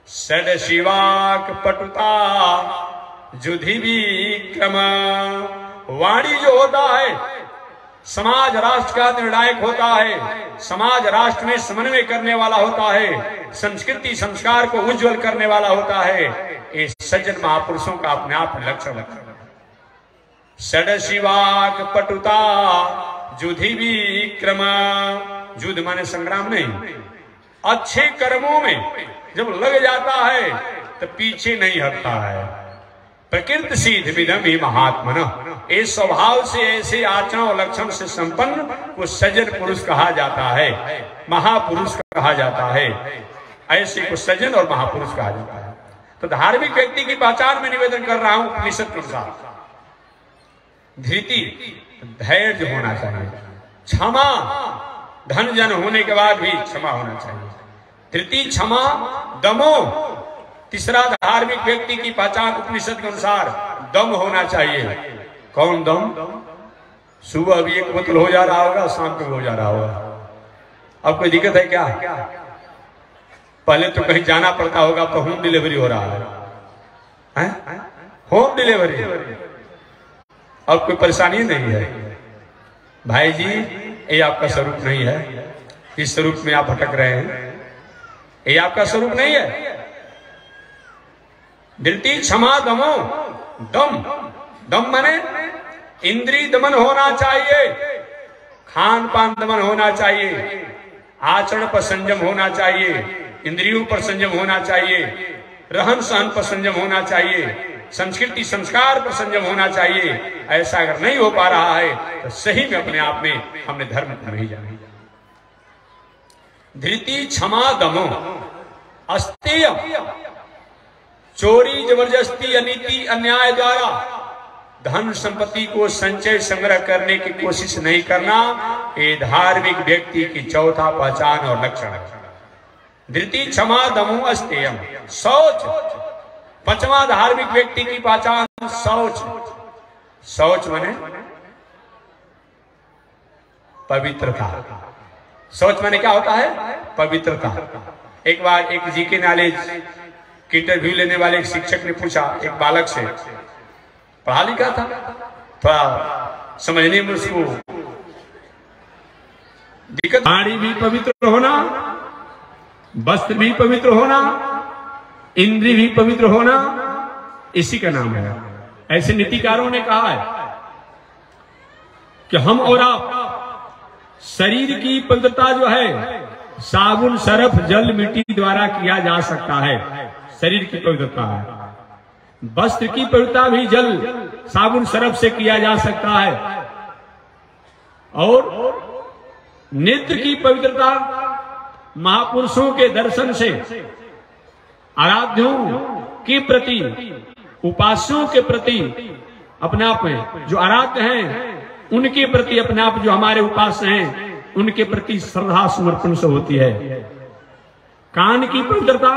षड शिवाक पटुता जुधि विक्रम। वाणी जो होता है समाज राष्ट्र का निर्णायक होता है, समाज राष्ट्र में समन्वय करने वाला होता है, संस्कृति संस्कार को उज्जवल करने वाला होता है। ये सज्जन महापुरुषों का अपने आप में लक्षण है। षड शिवाक पटुता जुधि विक्रम, युद्ध माने संग्राम नहीं, अच्छे कर्मों में जब लग जाता है तो पीछे नहीं हटता है। प्रकृति सिद्ध विधम ही महात्मन, इस स्वभाव से ऐसे आचरण और लक्षण से संपन्न को सज्जन पुरुष कहा जाता है, महापुरुष कहा जाता है। ऐसे को सज्जन और महापुरुष कहा जाता है। तो धार्मिक व्यक्ति की पहचान में निवेदन कर रहा हूं उपनिषद के अनुसार धृति धैर्य होना चाहिए। क्षमा, धन जन होने के बाद भी क्षमा होना चाहिए। तृतीय क्षमा दमो, तीसरा धार्मिक व्यक्ति की पहचान उपनिषद के अनुसार दम होना चाहिए। कौन दम? सुबह अभी एक बोतल हो जा रहा होगा, शाम को हो जा रहा होगा। अब कोई दिक्कत है क्या? पहले तो कहीं जाना पड़ता होगा, तो होम डिलीवरी हो रहा है, होम डिलीवरी। अब कोई परेशानी नहीं है। भाई जी, ये आपका स्वरूप नहीं है, इस स्वरूप में आप भटक रहे हैं, ये आपका स्वरूप नहीं है। दिलती क्षमा दमो, दम, दम माने इंद्रिय दमन होना चाहिए, खान पान दमन होना चाहिए, आचरण पर संयम होना चाहिए, इंद्रियों पर संयम होना चाहिए, रहन सहन पर संयम होना चाहिए, संस्कृति संस्कार पर संयम होना चाहिए। ऐसा अगर नहीं हो पा रहा है तो सही में अपने आप में हमने धर्म को नहीं जाना। धृति क्षमा दमो अस्तेय, चोरी जबरदस्ती अनीति अन्याय द्वारा धन संपत्ति को संचय संग्रह करने की कोशिश नहीं करना, ये धार्मिक व्यक्ति की चौथा पहचान और लक्षण है। धृति क्षमा दमो अस्तेयम, शौच, पांचवा धार्मिक व्यक्ति की पहचान शौच। शौच माने पवित्रता। शौच माने क्या होता है? पवित्रता। एक बार एक जीके नॉलेज की इंटरव्यू लेने वाले एक शिक्षक ने पूछा एक बालक से, पढ़ा लिखा था, थोड़ा समझने में उसको दिक्कत। वाणी भी पवित्र होना, वस्त्र भी पवित्र होना, इंद्रिय भी पवित्र होना, इसी का नाम है। ऐसे नीतिकारों ने कहा है कि हम और आप शरीर की पवित्रता जो है साबुन सरफ जल मिट्टी द्वारा किया जा सकता है, शरीर की पवित्रता है। वस्त्र की पवित्रता भी जल साबुन सरफ से किया जा सकता है, और नेत्र की पवित्रता महापुरुषों के दर्शन से आराध्यों के प्रति, उपास्यों के प्रति अपने आप में जो आराध्य हैं उनके प्रति अपने आप जो हमारे उपास्य हैं उनके प्रति श्रद्धा समर्पण से होती है। कान की पवित्रता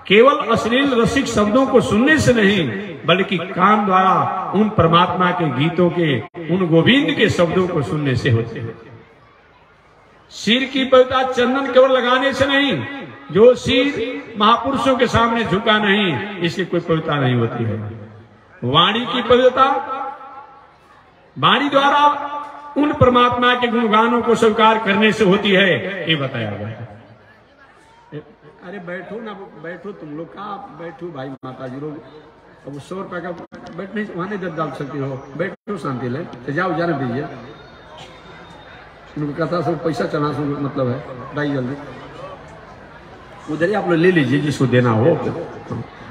केवल अश्लील रसिक शब्दों को सुनने से नहीं, बल्कि कान द्वारा उन परमात्मा के गीतों के, उन गोविंद के शब्दों को सुनने से होती है। सिर की पवित्रता चंदन केवल लगाने से नहीं, जो सिर महापुरुषों के सामने झुका नहीं, इसकी कोई पवित्रता नहीं होती है। वाणी की पवित्रता वाणी द्वारा उन परमात्मा के गुणगानों को स्वीकार करने से होती है, ये बताया गया है। अरे बैठो ना, बैठो तुम लोग, कहाँ बैठो भाई माता जी लोग। अब 100 रुपए का बैठने वहां नहीं दर डाल सकती हो, बैठो शांति ले, तो जाओ जाने दीजिए। उनको कहता सब पैसा चढ़ा से मतलब है, भाई जल्दी उधर ही आप लोग ले लीजिए जिसको देना हो।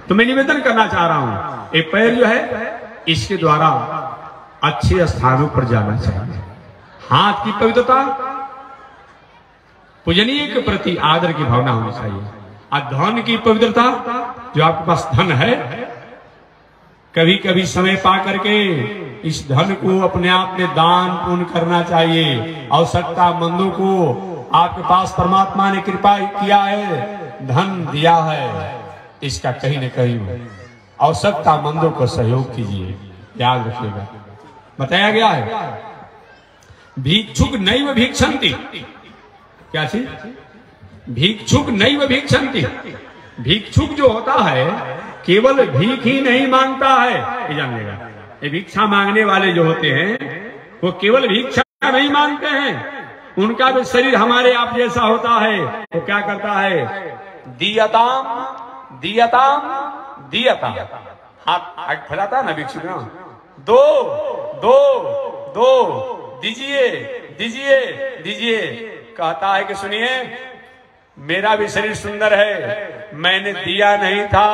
तो मैं निवेदन करना चाह रहा हूं, एक पैर जो है इसके द्वारा अच्छे स्थानों पर जाना चाहिए। हाथ की पवित्रता पूजनीय के प्रति आदर की भावना होनी चाहिए। और धन की पवित्रता, जो आपके पास धन है, कभी कभी समय पा करके इस धन को अपने आप में दान पुण्य करना चाहिए। आवश्यकतामंदों को आपके पास परमात्मा ने कृपा किया है, धन दिया है, इसका कहीं न कहीं आवश्यकतामंदों को सहयोग कीजिए, याद रखिएगा। बताया गया है भिक्षुक नैव भिक्षन्ति, क्या चीज? भिक्षुक नैव भिक्षन्ति। भिक्षुक जो होता है केवल भीख ही नहीं मांगता है, ये जानिएगा। ये भिक्षा मांगने वाले जो होते हैं वो केवल भिक्षा नहीं मांगते हैं, उनका भी शरीर हमारे आप जैसा होता है। वो क्या करता है? दियताम दियताम दियताम, हाथ फैलाता है ना भिक्षुक, दो दो दो, दीजिए दीजिए दीजिए। कहता है कि सुनिए, मेरा भी शरीर सुंदर है, मैंने दिया नहीं था,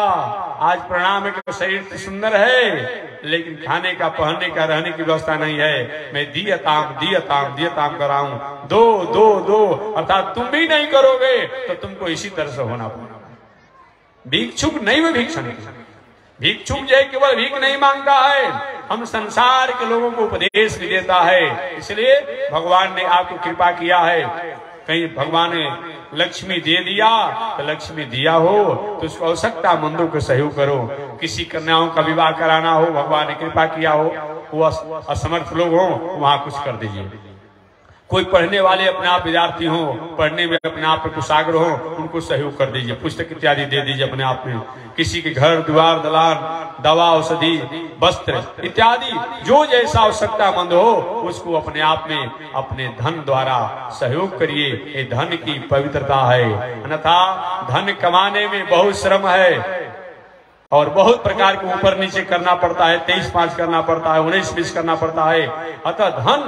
आज प्रणाम है कि शरीर तो सुंदर है, लेकिन खाने का, पहनने का, रहने की व्यवस्था नहीं है। मैं दियताम दियताम दियताम कर रहा हूं, दो दो दो, अर्थात तुम भी नहीं करोगे तो तुमको इसी तरह से होना पड़ेगा। भिक्षुक नहीं, वो भिक्षण। भिक्षुक जो है केवल भीख नहीं मांगता है, हम संसार के लोगों को उपदेश भी देता है। इसलिए भगवान ने आपको कृपा किया है। कहीं भगवान ने लक्ष्मी दे दिया तो लक्ष्मी दिया हो तो उसको आवश्यकता मंदों को सहयोग करो। किसी कन्याओं का विवाह कराना हो, भगवान ने कृपा किया हो, वो असमर्थ लोग हो, वहां कुछ कर दीजिए। कोई पढ़ने वाले अपने आप विद्यार्थी हो, पढ़ने में अपने आप में कुशाग्र हो, उनको सहयोग कर दीजिए, पुस्तक इत्यादि दे दीजिए अपने आप में। किसी के घर द्वार दलान, दवा औषधि, वस्त्र इत्यादि जो जैसा आवश्यकतामंद हो उसको अपने आप में अपने धन द्वारा सहयोग करिए। ये धन की पवित्रता है। अन्यथा धन कमाने में बहुत श्रम है और बहुत प्रकार के ऊपर नीचे करना पड़ता है, 23-5 करना पड़ता है, 19-20 करना पड़ता है। अतः धन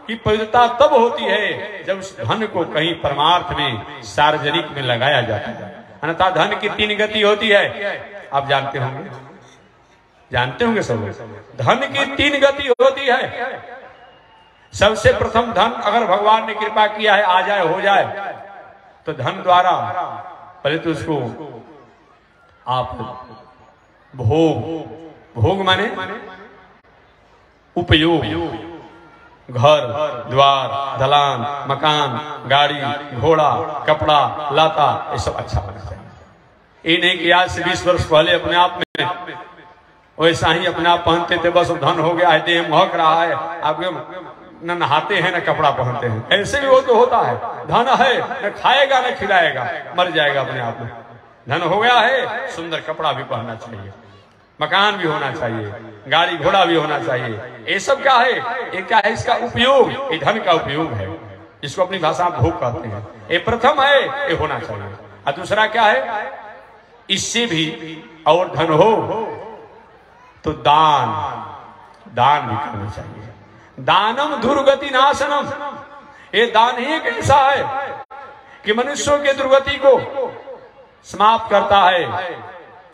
की पवित्रता तब होती है जब उस धन को कहीं परमार्थ में सार्वजनिक में लगाया जाता है। अन्यथा धन की 3 गति होती है, आप जानते होंगे, जानते होंगे सब। धन की 3 गति होती है। सबसे प्रथम धन अगर भगवान ने कृपा किया है आ जाए हो जाए तो धन द्वारा पहले तो उसको आप भोग माने उपयोग, घर द्वार दलान मकान गाड़ी घोड़ा कपड़ा लाता ये सब अच्छा होना चाहिए। ये नहीं कि आज से 20 वर्ष पहले अपने आप में वैसा ही अपने आप पहनते थे, बस धन हो गया है, देह महक रहा है, आप न नहाते हैं न कपड़ा पहनते हैं। ऐसे भी वो तो होता है, धन है न खाएगा न खिलाएगा, मर जाएगा अपने आप में। धन हो गया है, सुंदर कपड़ा भी पहनना चाहिए, मकान भी होना चाहिए, गाड़ी घोड़ा भी होना चाहिए। ये सब क्या है? ये क्या है? इसका उपयोग, ये धन का उपयोग है, जिसको अपनी भाषा में भोग कहते हैं। ये प्रथम है, ये होना चाहिए। और दूसरा क्या है? इससे भी और धन हो तो दान भी करना चाहिए। दानम दुर्गति नाशनम, ये दान ही एक ऐसा है कि मनुष्यों के दुर्गति को समाप्त करता है।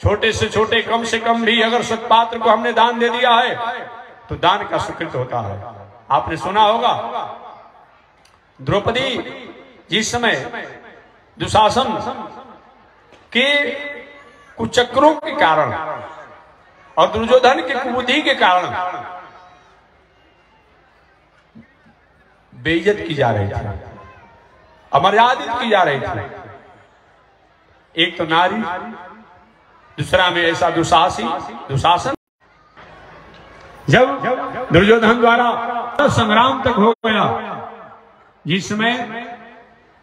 छोटे से छोटे कम से कम भी अगर सत्पात्र को हमने दान दे दिया है तो दान का स्वीकृत होता है। आपने सुना होगा द्रौपदी जिस समय दुशासन के कुचक्रों के कारण और दुर्योधन की कुबुद्धि के कारण बेइज्जत की जा रही थी, अमर्यादित की जा रही थी। एक तो नारी, दूसरा में ऐसा दुशासन। जब दुर्योधन द्वारा संग्राम तक हो गया, जिसमें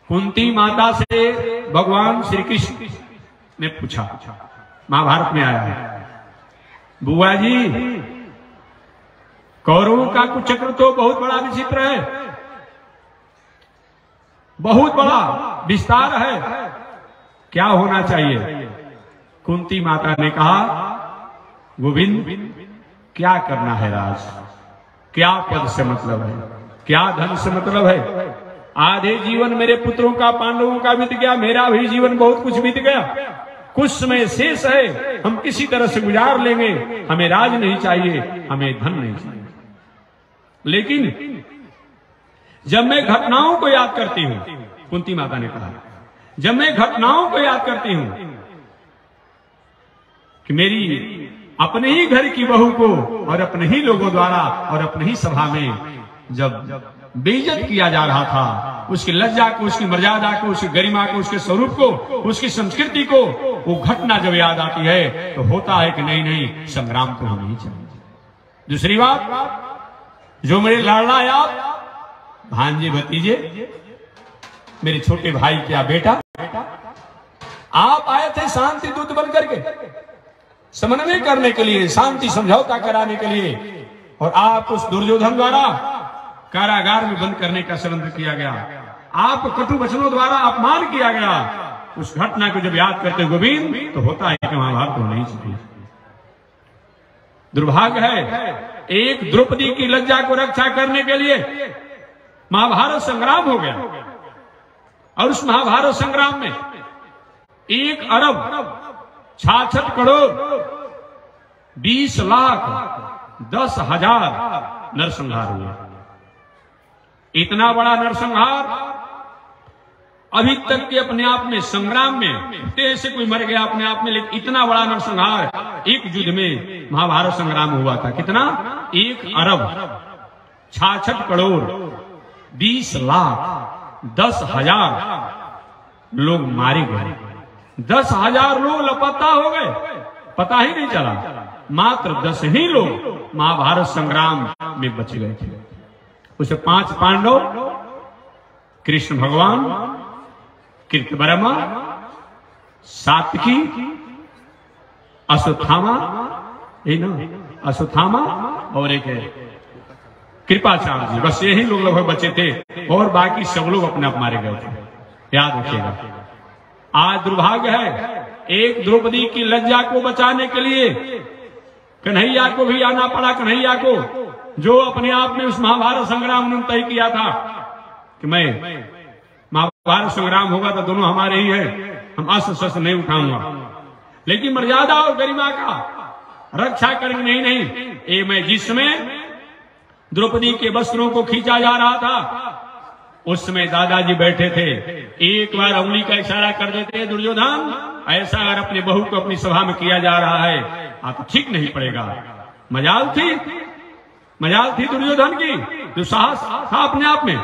कुंती माता से भगवान श्री कृष्ण ने पूछा, महाभारत में आया है, बुआ जी कौरवों का कुचक्र तो बहुत बड़ा विचित्र है, बहुत बड़ा विस्तार है, क्या होना चाहिए? कुंती माता ने कहा, गोविंद क्या करना है राज, क्या पद से मतलब है, क्या धन से मतलब है? आधे जीवन मेरे पुत्रों का पांडवों का बीत गया, मेरा भी जीवन बहुत कुछ बीत गया, कुछ समय शेष है, हम किसी तरह से गुजार लेंगे, हमें राज नहीं चाहिए, हमें धन नहीं चाहिए। लेकिन जब मैं घटनाओं को याद करती हूं, कुंती माता ने कहा, जब मैं घटनाओं को याद करती हूं कि मेरी अपने ही घर की बहू को और अपने ही लोगों द्वारा और अपने ही सभा में जब बेइज्जत किया जा रहा था, उसकी लज्जा को, उसकी मर्यादा को, उसकी गरिमा को, उसके स्वरूप को, उसकी संस्कृति को, वो घटना जब याद आती है तो होता है कि नहीं नहीं, संग्राम तो होना ही चाहिए। दूसरी बात, जो मेरे लाडला याद भांजे भतीजे, मेरे छोटे भाई क्या बेटा, आप आए थे शांति दूत बन करके, समन्वय करने के लिए, शांति समझौता कराने के लिए, और आप उस दुर्योधन द्वारा कारागार में बंद करने का षड्यंत्र किया गया, आप कटु वचनों द्वारा अपमान किया गया। उस घटना को जब याद करते गोविंद तो होता है कि महाभारत होना ही चाहिए। दुर्भाग्य है, एक द्रौपदी की लज्जा को रक्षा करने के लिए महाभारत संग्राम हो गया, और उस महाभारत संग्राम में 1 अरब 66 करोड़ 20 लाख 10,000 नरसंहार हुआ। इतना बड़ा नरसंहार अभी तक के अपने आप में संग्राम में ऐसे कोई मर गया अपने आप में, लेकिन इतना बड़ा नरसंहार एक युद्ध में महाभारत संग्राम हुआ था। कितना? 1 अरब 66 करोड़ 20 लाख 10,000 लोग मारे गए। 10,000 लोग लापता हो गए, पता ही नहीं चला। मात्र 10 ही लोग महाभारत संग्राम में बच गए थे। उसे 5 पांडव, कृष्ण भगवान, कृतवर्मा, सात्विकी, अश्वत्थामा, अश्वत्थामा और एक कृपाचार्य जी, बस यही लोग लगभग बचे थे और बाकी सब लोग अपने आप मारे गए थे। याद रखिएगा। आज दुर्भाग्य है, एक द्रौपदी की लज्जा को बचाने के लिए कन्हैया को भी आना पड़ा। कन्हैया को, जो अपने आप में उस महाभारत संग्राम ने तय किया था कि मैं महाभारत संग्राम होगा तो दोनों हमारे ही है, हम अस्त्र शस्त्र नहीं उठाऊंगा, लेकिन मर्यादा और गरिमा का रक्षा करेंगे। नहीं, ये मैं जिसमें द्रौपदी के वस्त्रों को खींचा जा रहा था उस समय दादाजी बैठे थे। एक बार उंगली का इशारा कर देते, दुर्योधन ऐसा अगर अपनी बहू को अपनी सभा में किया जा रहा है तो ठीक नहीं पड़ेगा। मजाल थी दुर्योधन की, दुस्साहस था अपने आप में,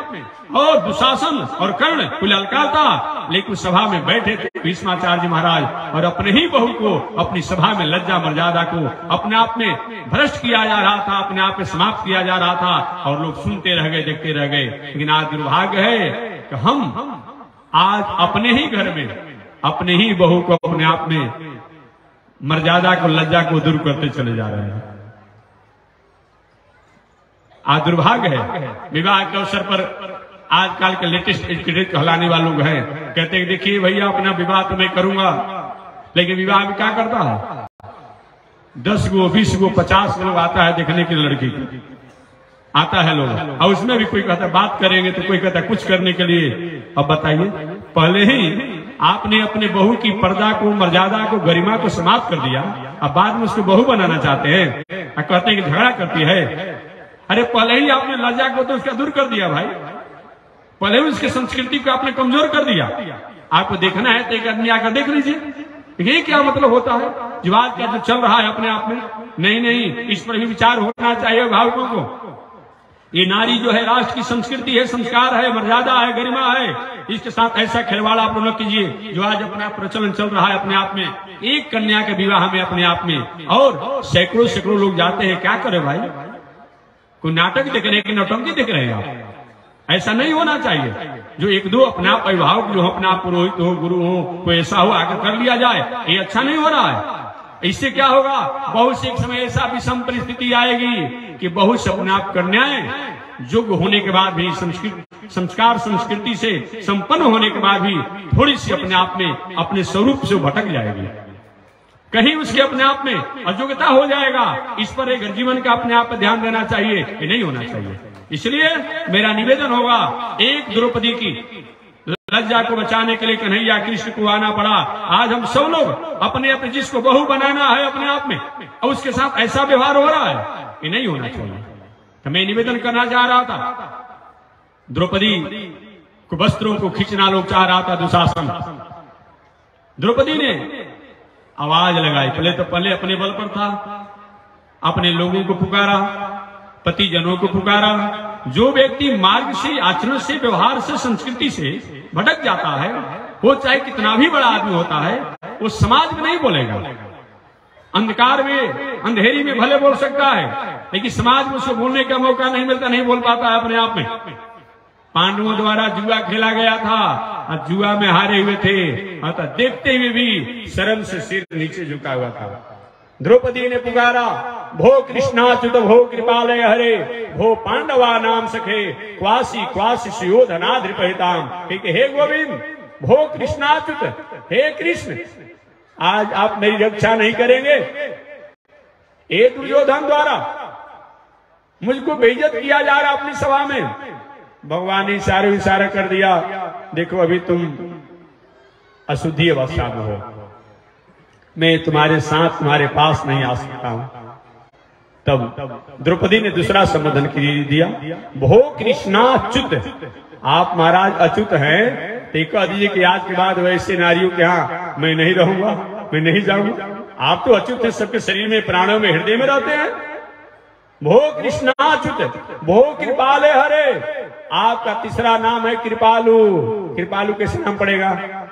और दुशासन और कर्ण को ललकारता, लेकिन सभा में बैठे थे भीष्माचार्य महाराज और अपने ही बहू को अपनी सभा में लज्जा मर्यादा को अपने आप में भ्रष्ट किया जा रहा था, अपने आप में समाप्त किया जा रहा था, और लोग सुनते रह गए, देखते रह गए। लेकिन आज दुर्भाग्य है कि हम आज अपने ही घर में अपने ही बहू को अपने आप में मर्यादा को, लज्जा को दूर करते चले जा रहे हैं। आज दुर्भाग्य है, विवाह के अवसर पर आजकल के लेटेस्ट एजुकेटेड कहलाने वाले लोग हैं, कहते हैं देखिए भैया अपना विवाह तो मैं करूंगा, लेकिन विवाह में क्या करता है, 10 गो 20 गो 50 लोग आता है देखने की लड़की को, आता है लोग, और उसमें भी कोई कहता है बात करेंगे तो कोई कहता है कुछ करने के लिए। अब बताइए, पहले ही आपने अपने बहू की पर्दा को, मर्यादा को, गरिमा को समाप्त कर दिया, अब बाद में उसको बहू बनाना चाहते हैं, कहते हैं कि झगड़ा करती है। अरे पहले ही आपने लज्जा को तो उसका दूर कर दिया भाई, पहले ही उसकी संस्कृति को आपने कमजोर कर दिया। आपको देखना है तो एक आदमी आकर देख लीजिए, ये क्या मतलब होता है। जो आज का जो चल रहा है अपने आप में, नहीं, इस पर भी विचार होना चाहिए अभिभावकों को। ये नारी जो है राष्ट्र की संस्कृति है, संस्कार है, मर्यादा है, गरिमा है, इसके साथ ऐसा खिलवाड़ आप लोग न कीजिए जो आज अपना प्रचलन चल रहा है अपने आप में। एक कन्या के विवाह में अपने आप में, और सैकड़ों लोग जाते हैं, क्या करे भाई, कोई नाटक देख रहे हैं कि नौटंकी देख रहे हैं आप, ऐसा नहीं होना चाहिए। जो एक दो अपने आप अभिभावक जो अपना पुरोहित हो, गुरु हो, कोई ऐसा हो आकर कर लिया जाए, ये अच्छा नहीं हो रहा है। इससे क्या होगा, बहुत से एक समय ऐसा विषम परिस्थिति आएगी कि बहुत से अपने आप कन्याएं योग्य होने के बाद भी, संस्कार संस्कृति से संपन्न होने के बाद भी थोड़ी सी अपने आप में अपने स्वरूप से भटक जाएगी, कहीं उसके अपने आप में अयोग्यता हो जाएगा। इस पर एक जीवन का अपने आप पर ध्यान देना चाहिए, ये नहीं होना चाहिए। इसलिए मेरा निवेदन होगा, एक द्रौपदी की लज्जा को बचाने के लिए कन्हैया कृष्ण को आना पड़ा। आज हम सब लोग अपने अपने जिसको बहू बनाना है अपने आप में, और उसके साथ ऐसा व्यवहार हो रहा है, ये नहीं होना चाहिए। तो मैं निवेदन करना चाह रहा था, द्रौपदी को वस्त्रों को खींचना लोग चाह रहा था दुशासन, द्रौपदी ने आवाज लगाई। पहले अपने बल पर था, अपने लोगों को पुकारा, पतिजनों को पुकारा। जो व्यक्ति मार्ग से, आचरण से, व्यवहार से, संस्कृति से भटक जाता है, वो चाहे कितना भी बड़ा आदमी होता है, वो समाज में नहीं बोलेगा। अंधकार में, अंधेरी में भले बोल सकता है, लेकिन समाज में उसको बोलने का मौका नहीं मिलता, नहीं बोल पाता है अपने आप में। पांडवों द्वारा जुआ खेला गया था और जुआ में हारे हुए थे, अतः देखते हुए भी शर्म से सिर नीचे झुका हुआ था। द्रौपदी ने पुकारा, भो कृष्णाच्युत भो कृपालय हरे, भो पांडवा नाम सखे, क्वासी क्वासी सुयोधनाद्रिपहिताम। हे गोविंद, भो कृष्णाच्युत, हे कृष्ण, आज आप मेरी रक्षा नहीं करेंगे, ये दुर्योधन द्वारा मुझको बेइज्जत किया जा रहा अपनी सभा में। भगवान ने इशारा कर दिया, देखो अभी तुम अशुद्धि अवस्था में हो, मैं तुम्हारे साथ तुम्हारे पास नहीं आ सकता हूं। तब द्रौपदी ने दूसरा संबोधन दिया, भो कृष्णाच्युत, आप महाराज अच्युत हैं, तो कह दीजिए कि आज के बाद वैसे नारियों के यहाँ मैं नहीं रहूंगा, मैं नहीं जाऊंगा। आप तो अच्युत हैं, सबके शरीर में, प्राणों में, हृदय में रहते हैं, भो कृष्णाच्युत, भो कृपाले हरे। आपका तीसरा नाम है कृपालु। कृपालु कैसे नाम पड़ेगा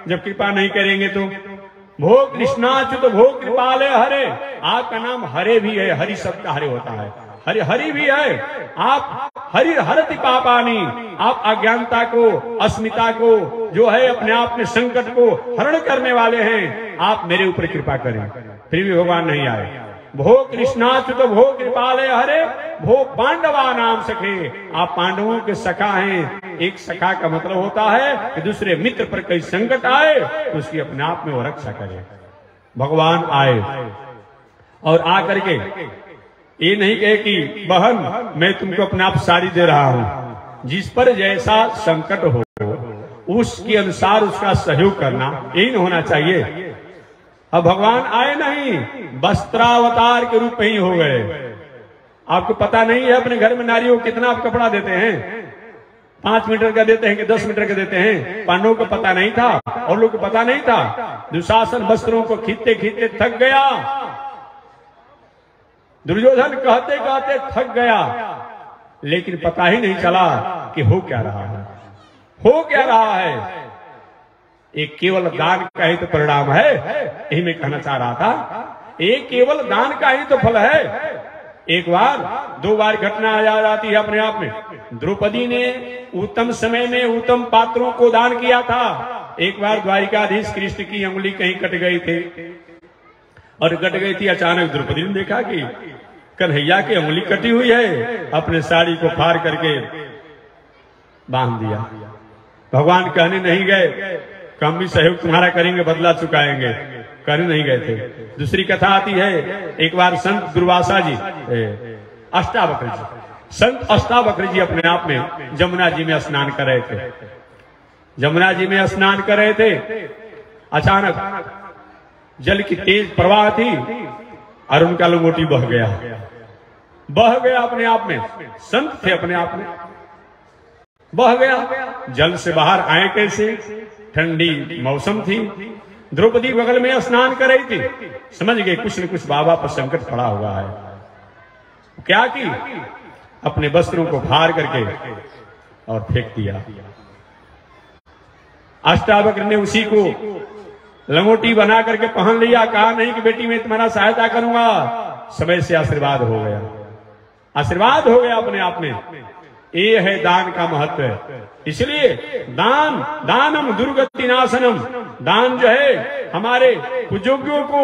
जब कृपा नहीं करेंगे तो? भो कृष्णाच्युत भो कृपाले हरे। आपका नाम हरे भी है, हरि शब्द का हरे होता है, हरि हरि भी है। आप हरि हरति पापानी, आप अज्ञानता को, अस्मिता को, जो है अपने आप में संकट को हरण करने वाले हैं। आप मेरे ऊपर कृपा करें, फिर भी भगवान नहीं आए। भो कृष्णाच्युत भो कृपालय हरे, भो पांडवा नाम सखे। आप पांडवों के सखा हैं। एक सखा का मतलब होता है कि दूसरे मित्र पर कोई संकट आए तो उसकी अपने आप में वो रक्षा करे। भगवान आए और आकर के ये नहीं कहे कि बहन मैं तुमको अपने आप साड़ी दे रहा हूं। जिस पर जैसा संकट हो उसके अनुसार उसका सहयोग करना, यही नहीं होना चाहिए। अब भगवान आए नहीं, वस्त्रावतार के रूप में ही हो गए। आपको पता नहीं है अपने घर में नारियों को कितना आप कपड़ा देते हैं? 5 मीटर का देते हैं कि 10 मीटर का देते हैं? पांडवों को पता नहीं था और लोग को पता नहीं था। दुशासन वस्त्रों को खींचते खींचते थक गया। दुर्योधन कहते कहते थक गया, लेकिन पता ही नहीं चला कि हो क्या रहा है, हो क्या रहा है। एक केवल दान का ही तो परिणाम है, यही मैं कहना चाह रहा था। एक केवल दान का ही तो फल है। एक बार 2 बार घटना याद आती है अपने आप में। द्रौपदी ने उत्तम समय में उत्तम पात्रों को दान किया था। एक बार द्वारिकाधीश कृष्ण की अंगुली कहीं कट गई थी और कट गई थी। अचानक द्रौपदी ने देखा कि कन्हैया की अंगुली कटी हुई है, अपने साड़ी को फाड़ करके बांध दिया। भगवान कहने नहीं गए हम भी सहयोग तुम्हारा करेंगे, बदला चुकाएंगे, कहने नहीं गए थे। दूसरी कथा आती है, एक बार संत दुर्वासा जी, अष्टावक्र जी, संत अष्टावक्र जी अपने आप में जमुना जी में स्नान कर रहे थे। जमुना जी में स्नान कर रहे थे, अचानक जल की तेज प्रवाह थी और उनका लंगोटी बह गया, बह गया अपने आप में। संत थे अपने आप में, बह गया। जल से बाहर आए कैसे? ठंडी मौसम थी, द्रौपदी बगल में स्नान कर रही थी। समझ गए कुछ न कुछ बाबा पर संकट पड़ा हुआ है। क्या की? अपने वस्त्रों को फाड़ करके और फेंक दिया। अष्टावक्र ने उसी को लंगोटी बना करके पहन लिया। कहा नहीं कि बेटी मैं तुम्हारा सहायता करूंगा। समय से आशीर्वाद हो गया, आशीर्वाद हो गया अपने आप में। ये है दान का महत्व। इसलिए दान, दानम दुर्गति नाशनम, दान जो है हमारे कुयोग्यों को,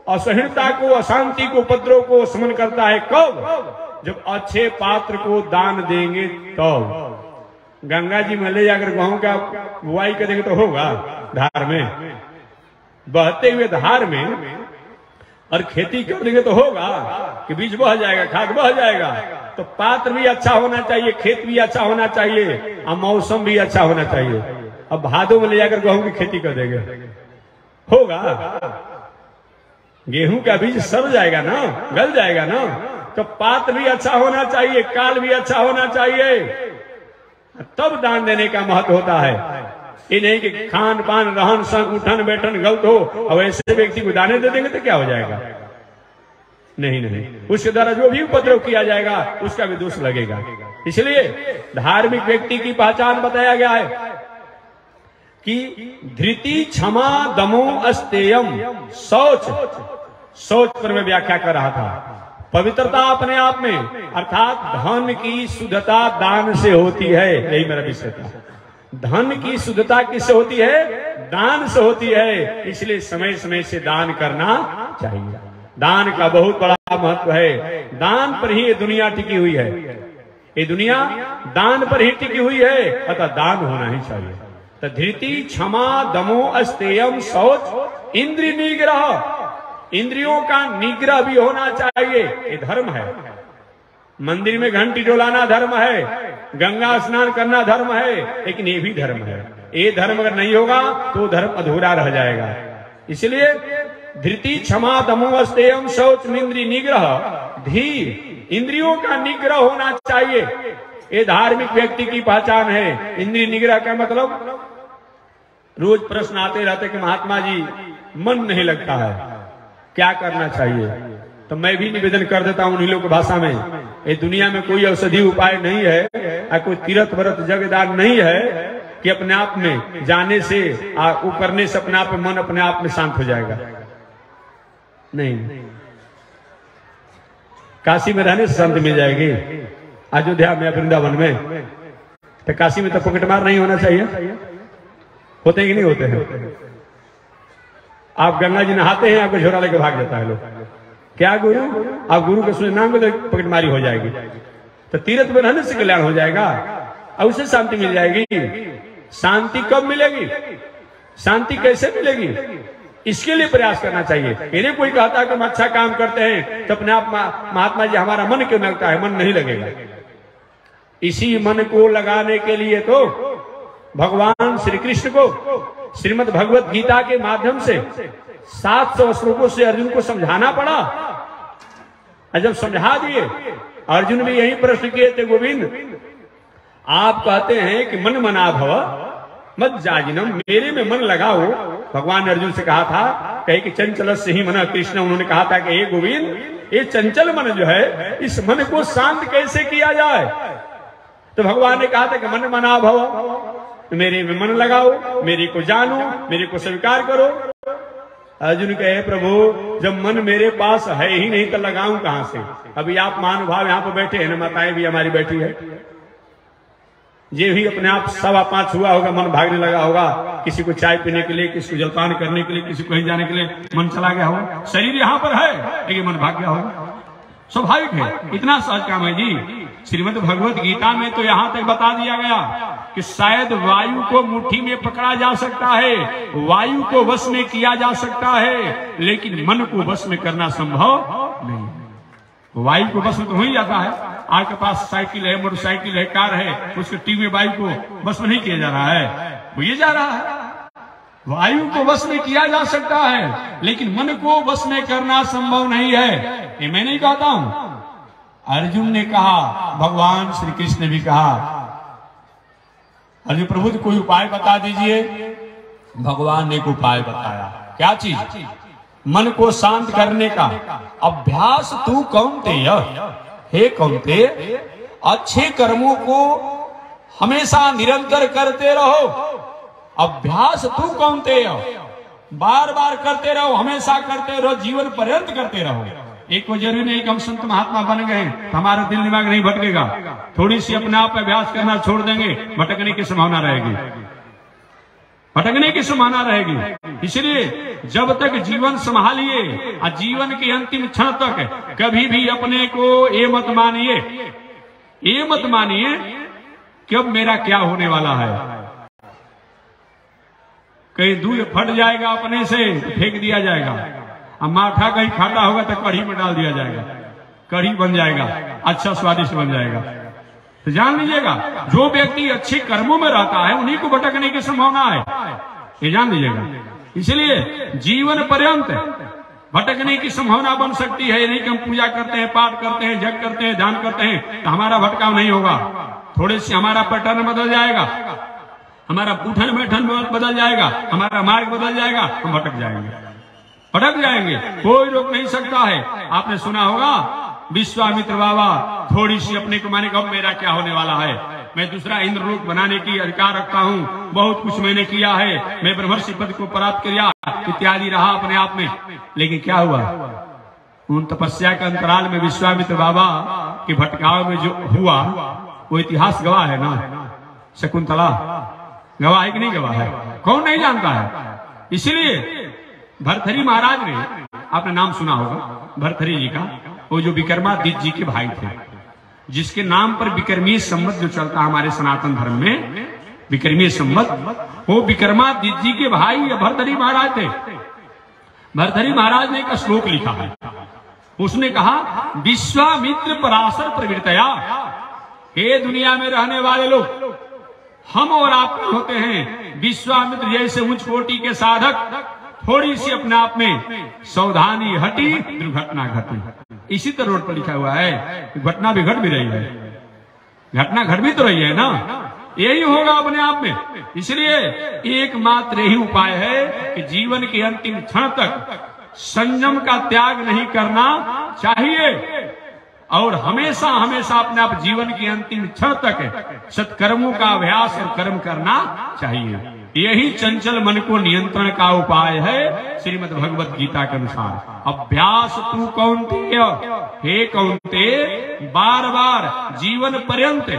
असहिष्णुता को, अशांति को, उपद्रव को शमन करता है। कब? जब अच्छे पात्र को दान देंगे तब। गंगा जी में ले जाकर गेहूं का बुआई करेंगे तो होगा धार में, बहते हुए धार में, और खेती कर देंगे तो होगा कि बीज बह जाएगा, खाद बह जाएगा। तो पात्र भी अच्छा होना चाहिए, खेत भी अच्छा होना चाहिए और मौसम भी अच्छा होना चाहिए। अब भादों में ले जाकर गेहूं की खेती कर देंगे, होगा? गेहूं का बीज सड़ जाएगा ना, गल जाएगा ना। तो पात्र भी अच्छा होना चाहिए, काल भी अच्छा होना चाहिए, तब दान देने का महत्व होता है। ये नहीं कि खान पान, रहन सहन, उठन बैठन गलत हो और ऐसे व्यक्ति को दाने दे देंगे तो क्या हो जाएगा? नहीं नहीं, उसके द्वारा जो भी उपद्रव किया जाएगा उसका भी दोष लगेगा। इसलिए धार्मिक व्यक्ति की पहचान बताया गया है कि धृति, क्षमा, दमो, अस्तेयम, शौच। शौच पर मैं व्याख्या कर रहा था। पवित्रता अपने आप में, अर्थात धन की शुद्धता दान से होती है। यही मेरा विषय था। धन की शुद्धता किससे होती है? दान से होती है। इसलिए समय समय से दान करना चाहिए। दान का बहुत बड़ा महत्व है। दान पर ही ये दुनिया टिकी हुई है। ये दुनिया दान पर ही टिकी हुई है, अतः दान होना ही चाहिए। तो धृति, क्षमा, दमो, अस्तेयम, शौच, इंद्रिय निग्रह, इंद्रियों का निग्रह भी होना चाहिए। ये धर्म है। मंदिर में घंटी डोलाना धर्म है, गंगा स्नान करना धर्म है, लेकिन ये भी धर्म है। ये धर्म अगर नहीं होगा तो धर्म अधूरा रह जाएगा। इसलिए धृति, क्षमा, दमो, अस्तेयम, शौच, इंद्रिय निग्रह, धीर, इंद्रियों का निग्रह होना चाहिए। ये धार्मिक व्यक्ति की पहचान है। इंद्रिय निग्रह का मतलब, रोज प्रश्न आते रहते कि महात्मा जी मन नहीं लगता है, क्या करना चाहिए? तो मैं भी निवेदन कर देता हूं उन्हीं लोग की भाषा में, ये दुनिया में कोई औषधि उपाय नहीं है, कोई तीर्थ व्रत जगदान नहीं है कि अपने आप में जाने से वो करने से अपने आप में मन अपने आप में शांत हो जाएगा। नहीं, काशी में रहने से शांति मिल जाएगी, अयोध्या में वृंदावन में। तो काशी में तो पॉकेटमार नहीं होना चाहिए, होते कि नहीं होते हैं? आप गंगा जी नहाते हैं, आपको झोरा लेके भाग जाता है लोग, क्या गुरु, आप गुरु के सुने नाम को पॉकेटमारी हो जाएगी। तो तीर्थ में रहने से कल्याण हो जाएगा और उससे शांति मिल जाएगी। शांति कब मिलेगी, शांति कैसे मिलेगी, इसके लिए प्रयास करना चाहिए। इन्हें कोई कहता है कि हम अच्छा काम करते हैं तो अपने आप महात्मा जी हमारा मन क्यों लगता है, मन नहीं लगेगा। इसी मन को लगाने के लिए तो भगवान श्री कृष्ण को श्रीमद् भगवत गीता के माध्यम से 700 श्लोकों से अर्जुन को समझाना पड़ा। और जब समझा दिए, अर्जुन भी यही प्रश्न किए थे, गोविंद आप कहते हैं कि मन मना भव मत जाजिनम, मेरे में मन लगाओ। भगवान अर्जुन से कहा था, कहे कि चंचल से ही मन कृष्ण, उन्होंने कहा था कि हे गोविंद ये चंचल मन जो है, इस मन को शांत कैसे किया जाए। तो भगवान ने कहा था कि मन मना भव, मेरे में मन लगाओ, मेरे को जानो, मेरे को स्वीकार करो। अर्जुन कहे प्रभु जब मन मेरे पास है ही नहीं तो लगाऊं कहां से। अभी आप महानुभाव यहाँ पे बैठे हैं ना, माताएं भी हमारी बैठी है, ये भी अपने आप 5:15 हुआ होगा, मन भागने लगा होगा, किसी को चाय पीने के लिए, किसी को जलपान करने के लिए, किसी को कहीं जाने के लिए मन चला गया होगा। शरीर यहाँ पर है लेकिन मन भाग गया होगा, स्वाभाविक है, इतना सहज काम है जी। श्रीमद् भगवत गीता में तो यहाँ तक बता दिया गया कि शायद वायु को मुट्ठी में पकड़ा जा सकता है, वायु को वश में किया जा सकता है, लेकिन मन को वश में करना संभव नहीं। वायु को वश में तो हो ही जाता है, आपके पास साइकिल है, मोटरसाइकिल है, कार है, उसके टीम में वायु को वश में नहीं किया जा रहा है, वो ये जा रहा है। वायु को वश में किया जा सकता है लेकिन मन को वश में करना संभव नहीं है। ये मैं नहीं कहता हूं, अर्जुन ने कहा, भगवान श्री कृष्ण ने भी कहा, अर्जुन प्रभु कोई उपाय बता दीजिए। भगवान ने एक उपाय बताया, क्या चीज, मन को शांत करने का अभ्यास। तू कौन्तेय, हे कौन्तेय, अच्छे कर्मों को हमेशा निरंतर करते रहो। अभ्यास तू कौन्तेय, बार बार करते रहो, हमेशा करते रहो, जीवन पर्यंत करते रहो। एक को जरूरी नहीं कि हम संत महात्मा बन गए तो हमारा दिल दिमाग नहीं भटकेगा, थोड़ी सी अपने आप अभ्यास करना छोड़ देंगे, भटकने की संभावना रहेगी, भटकने की संभावना रहेगी। इसलिए जब तक जीवन संभालिए और जीवन के अंतिम क्षण तक कभी भी अपने को ये मत मानिए कि अब मेरा क्या होने वाला है। कहीं दूध फट जाएगा अपने से फेंक दिया जाएगा, अब माठा कहीं खाटा होगा तो कढ़ी में डाल दिया जाएगा, कढ़ी बन जाएगा, अच्छा स्वादिष्ट बन जाएगा। तो जान लीजिएगा, जो व्यक्ति अच्छे कर्मों में रहता है उन्हीं को भटकने की संभावना है, ये जान लीजिएगा। इसलिए जीवन पर्यंत भटकने की संभावना बन सकती है। नहीं कि हम पूजा करते हैं, पाठ करते हैं, जग करते हैं, ध्यान करते हैं तो हमारा भटकाव नहीं होगा। थोड़ी सी हमारा पैटर्न बदल जाएगा, हमारा उठन बैठन बदल जाएगा, हमारा मार्ग बदल जाएगा, हम भटक जाएंगे, कोई रोक नहीं सकता है। आपने सुना होगा विश्वामित्र बाबा थोड़ी सी अपने को माने, अब मेरा क्या होने वाला है, मैं दूसरा इंद्रलोक बनाने की अधिकार रखता हूँ, बहुत कुछ मैंने किया है, मैं ब्रह्मर्षि पद को प्राप्त किया इत्यादि रहा अपने आप में। लेकिन क्या हुआ, उन तपस्या के अंतराल में विश्वामित्र बाबा के भटकाव में जो हुआ वो इतिहास गवाह है ना, शकुंतला गवाह है कि नहीं गवाह है, कौन नहीं जानता है। इसलिए भरथरी महाराज ने, आपने नाम सुना होगा भरथरी जी का, वो जो विक्रमादित्य जी के भाई थे, जिसके नाम पर विक्रमीय संवत जो चलता हमारे सनातन धर्म में, विक्रमीय संवत, वो विक्रमादित्य जी के भाई भरथरी महाराज थे। भरथरी महाराज ने एक श्लोक लिखा है, उसने कहा विश्वामित्र पराशर प्रवृत्तया, हे दुनिया में रहने वाले लोग, हम और आप होते हैं विश्वामित्र जैसे उच्च कोटि के साधक, थोड़ी सी अपने आप में सावधानी हटी दुर्घटना घटी। इसी तरह रोड पर लिखा हुआ है, घटना भी घट भी रही है, घटना घट भी तो रही है ना, यही होगा अपने आप में। इसलिए एकमात्र यही उपाय है कि जीवन के अंतिम क्षण तक संयम का त्याग नहीं करना चाहिए और हमेशा हमेशा अपने आप जीवन की अंतिम क्षण तक सत्कर्मों का अभ्यास और कर्म करना चाहिए। यही चंचल मन को नियंत्रण का उपाय है। श्रीमद् भगवत गीता के अनुसार अभ्यास तू कौन्तेय, हे कौन्तेय, बार बार जीवन पर्यंत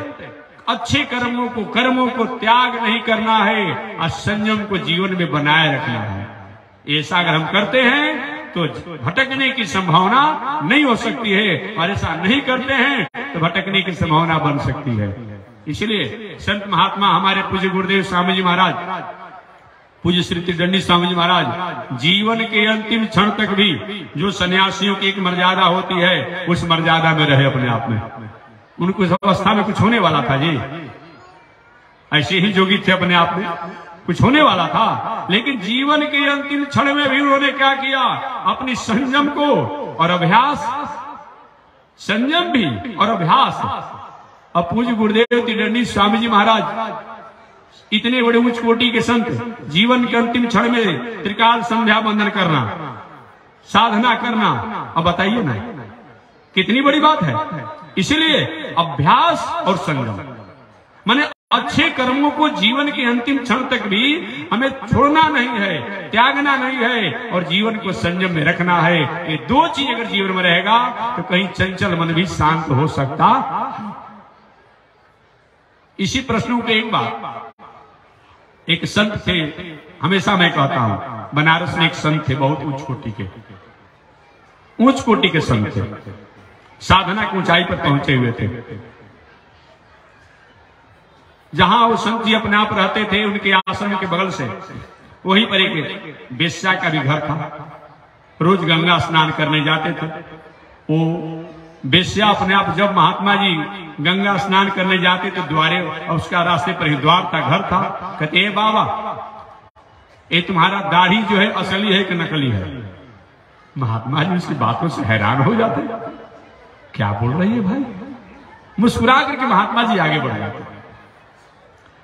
अच्छे कर्मों को त्याग नहीं करना है और संयम को जीवन में बनाए रखना है। ऐसा अगर हम करते हैं तो भटकने की संभावना नहीं हो सकती है और ऐसा नहीं करते हैं तो भटकने की संभावना बन सकती है। इसलिए संत महात्मा हमारे पूज्य गुरुदेव स्वामी जी महाराज, पूज्य श्री त्रिदंडी स्वामी जी महाराज जीवन के अंतिम क्षण तक भी जो सन्यासियों की एक मर्यादा होती है उस मर्यादा में रहे अपने आप में। उनको इस अवस्था में कुछ होने वाला था जी, ऐसे ही जोगी थे अपने आप में, कुछ होने वाला था, लेकिन जीवन के अंतिम क्षण में भी उन्होंने क्या किया, अपनी संयम को और अभ्यास, संयम भी और अभ्यास। अब पूज्य गुरुदेव त्रिदंडी स्वामी जी महाराज इतने बड़े उच्च कोटि के संत, जीवन के अंतिम क्षण में त्रिकाल संध्या बंदन करना, साधना करना, अब बताइए ना कितनी बड़ी बात है। इसलिए अभ्यास और संयम माने अच्छे कर्मों को जीवन के अंतिम क्षण तक भी हमें छोड़ना नहीं है, त्यागना नहीं है और जीवन को संयम में रखना है। ये दो चीज अगर जीवन में रहेगा तो कहीं चंचल मन भी शांत हो सकता। इसी प्रश्नों पे एक बार एक संत थे, हमेशा मैं कहता हूं बनारस में एक संत थे, बहुत उच्च कोटि के संत थे, साधना की ऊंचाई पर पहुंचे हुए थे। जहां वो संत जी अपने आप रहते थे उनके आश्रम के बगल से वहीं पर एक वेश्या का भी घर था। रोज गंगा स्नान करने जाते थे। वो वेश्या अपने आप, जब महात्मा जी गंगा स्नान करने जाते तो द्वारे, उसका रास्ते पर ही द्वार था, घर था। कहते ए बाबा, ये तुम्हारा दाढ़ी जो है असली है कि नकली है? महात्मा जी उसकी बातों से हैरान हो जाते, क्या बोल रही है भाई? मुस्कुरा करके महात्मा जी आगे बढ़ जाते।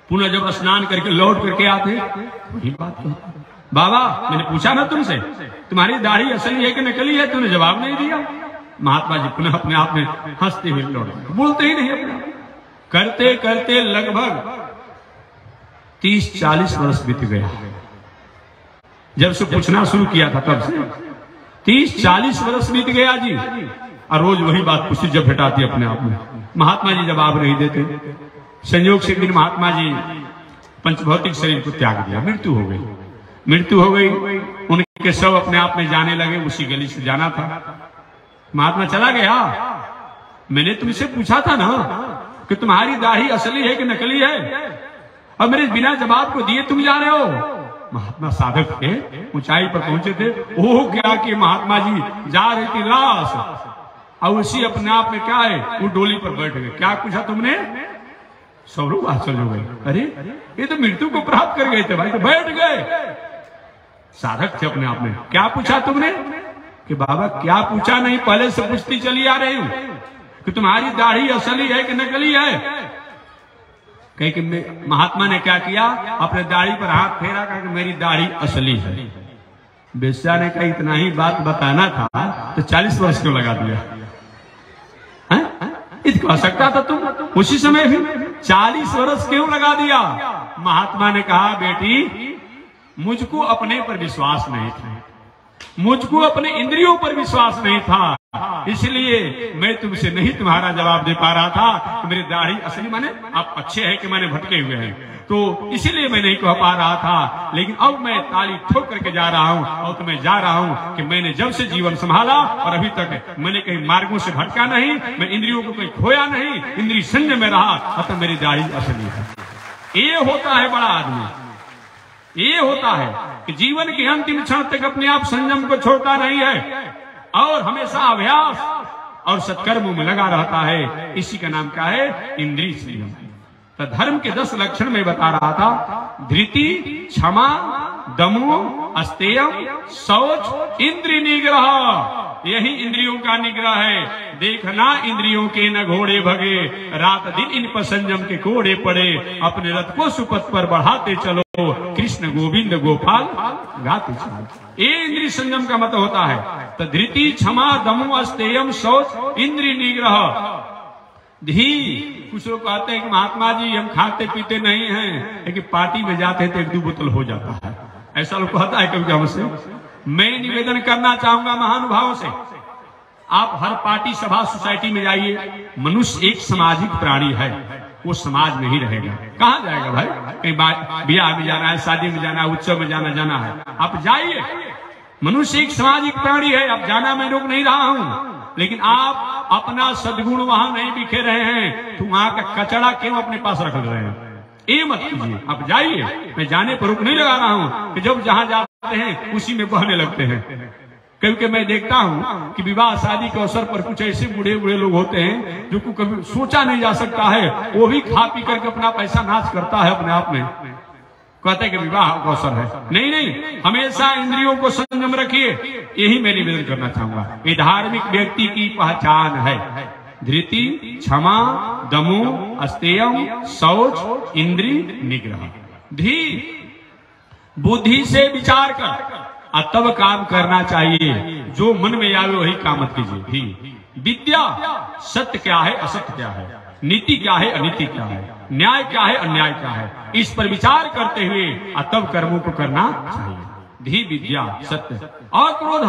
पुनः जब स्नान करके लौट करके आते, वही बात तो, बाबा मैंने पूछा ना तुमसे, तुम्हारी दाढ़ी असली है कि नकली है? तुमने जवाब नहीं दिया। महात्मा जी पुनः अपने आप में हंसते हुए लौट, बोलते ही नहीं अपने। करते करते लगभग 30-40 वर्ष बीत गया। जब से पूछना शुरू किया था तब से 30-40 वर्ष बीत गया जी, और रोज वही बात पूछी जब हटाती अपने आप में। महात्मा जी जवाब नहीं देते। संयोग से दिन महात्मा जी पंचभौतिक शरीर को त्याग दिया, मृत्यु हो गई। उनके शव अपने आप में जाने लगे, उसी गली से जाना था। महात्मा चला गया। मैंने तुमसे पूछा था ना कि तुम्हारी दाढ़ी असली है कि नकली है, और मेरे बिना जवाब को दिए तुम जा रहे हो। महात्मा साधक थे, ऊंचाई पर पहुंचे थे। ओह क्या कि महात्मा जी जा रही थी लाश, और उसी अपने आप में क्या है, वो डोली पर बैठ गए। क्या पूछा तुमने? सब लोग आश्चर्य हो गए, अरे ये तो मृत्यु को प्राप्त कर गए थे भाई, तो बैठ गए। साधक थे अपने आप में। क्या पूछा तुमने? कि बाबा क्या पूछा नहीं, पहले से पूछती चली आ रही हूं कि तुम्हारी दाढ़ी असली है कि नकली है। कहीं कि महात्मा ने क्या किया, अपने दाढ़ी पर हाथ फेरा, कहा कि मेरी दाढ़ी असली है। वेश्या ने कहा इतना ही बात बताना था तो 40 वर्ष क्यों लगा दिया? कह सकता था तुम उसी समय भी, 40 वर्ष क्यों लगा दिया? महात्मा ने कहा बेटी, मुझको अपने पर विश्वास नहीं था, मुझको अपने इंद्रियों पर विश्वास नहीं था, इसलिए मैं तुमसे नहीं तुम्हारा जवाब दे पा रहा था कि मेरी दाढ़ी असली, माने आप अच्छे हैं कि मैंने भटके हुए हैं, तो इसीलिए मैं नहीं कह पा रहा था। लेकिन अब मैं ताली ठोक करके जा रहा हूं और तो मैं जा रहा हूं कि मैंने जब से जीवन संभाला और अभी तक मैंने कहीं मार्गों से भटका नहीं, मैं इंद्रियों को कहीं खोया नहीं, इंद्रिय संयम में रहा, अतः मेरी दाढ़ी असली है। ये होता है बड़ा आदमी, ये होता है कि जीवन के अंतिम क्षण तक अपने आप संयम को छोड़ता नहीं है और हमेशा अभ्यास और सत्कर्मों में लगा रहता है। इसी का नाम क्या है? इंद्रिय संयम। तो धर्म के 10 लक्षण में बता रहा था, धृति, क्षमा, दमो, अस्तेयम, शौच, इंद्रिय निग्रह। यही इंद्रियों का निग्रह है। देखना इंद्रियों के न घोड़े भगे, रात दिन इन पर संयम के कोड़े पड़े, अपने रथ को सुपथ पर बढ़ाते चलो, कृष्ण गोविंद गोपाल घात इच्छा। ये इंद्रिय संयम का मत होता है। तो धृति, क्षमा, दमु, अस्तेयम, शौच, इंद्रिय निग्रह, धी। कुछ लोग कहते हैं कि महात्मा जी हम खाते पीते नहीं हैं, लेकिन पार्टी में जाते हैं तो 1-2 बोतल हो जाता है। ऐसा लोग कहता है कभी हमसे। मैं निवेदन करना चाहूंगा महानुभावों से, आप हर पार्टी, सभा, सोसाइटी में जाइए। मनुष्य एक सामाजिक प्राणी है, वो समाज में ही रहेगा। कहाँ जाएगा भाई? कहीं ब्याह में जाना है, शादी में जाना है, उत्सव में जाना है, आप जाइए। मनुष्य एक सामाजिक प्राणी है, आप जाना मैं रोक नहीं रहा हूं, लेकिन आप अपना सद्गुण वहां नहीं बिखेर रहे हैं, तो वहां का कचरा क्यों अपने पास रख रहे हैं? ये मत कीजिए, आप जाइए। मैं जाने पर रुक नहीं लगा रहा हूं कि जब जहां जाते हैं उसी में बहने लगते हैं। क्योंकि मैं देखता हूं कि विवाह शादी के अवसर पर कुछ ऐसे बूढ़े लोग होते हैं जो कभी सोचा नहीं जा सकता है, वो भी खा पी करके अपना पैसा नाश करता है अपने आप में। कहते हैं कि विवाह का अवसर है। नहीं, हमेशा इंद्रियों को संयम रखिए। यही मैं निवेदन करना चाहूंगा। ये धार्मिक व्यक्ति की पहचान है। धृति, क्षमा, दमु, अस्तेयम, शौच, इंद्रिय निग्रह। धी, बुद्धि से विचार कर तब काम करना चाहिए। जो मन में आवे वही काम मत कीजिए। विद्या, सत्य क्या है, असत्य क्या है, नीति क्या है, अनीति क्या है, न्याय क्या है, अन्याय क्या है, इस पर विचार करते हुए तब कर्मों को करना चाहिए। धी, विद्या, सत्य और क्रोध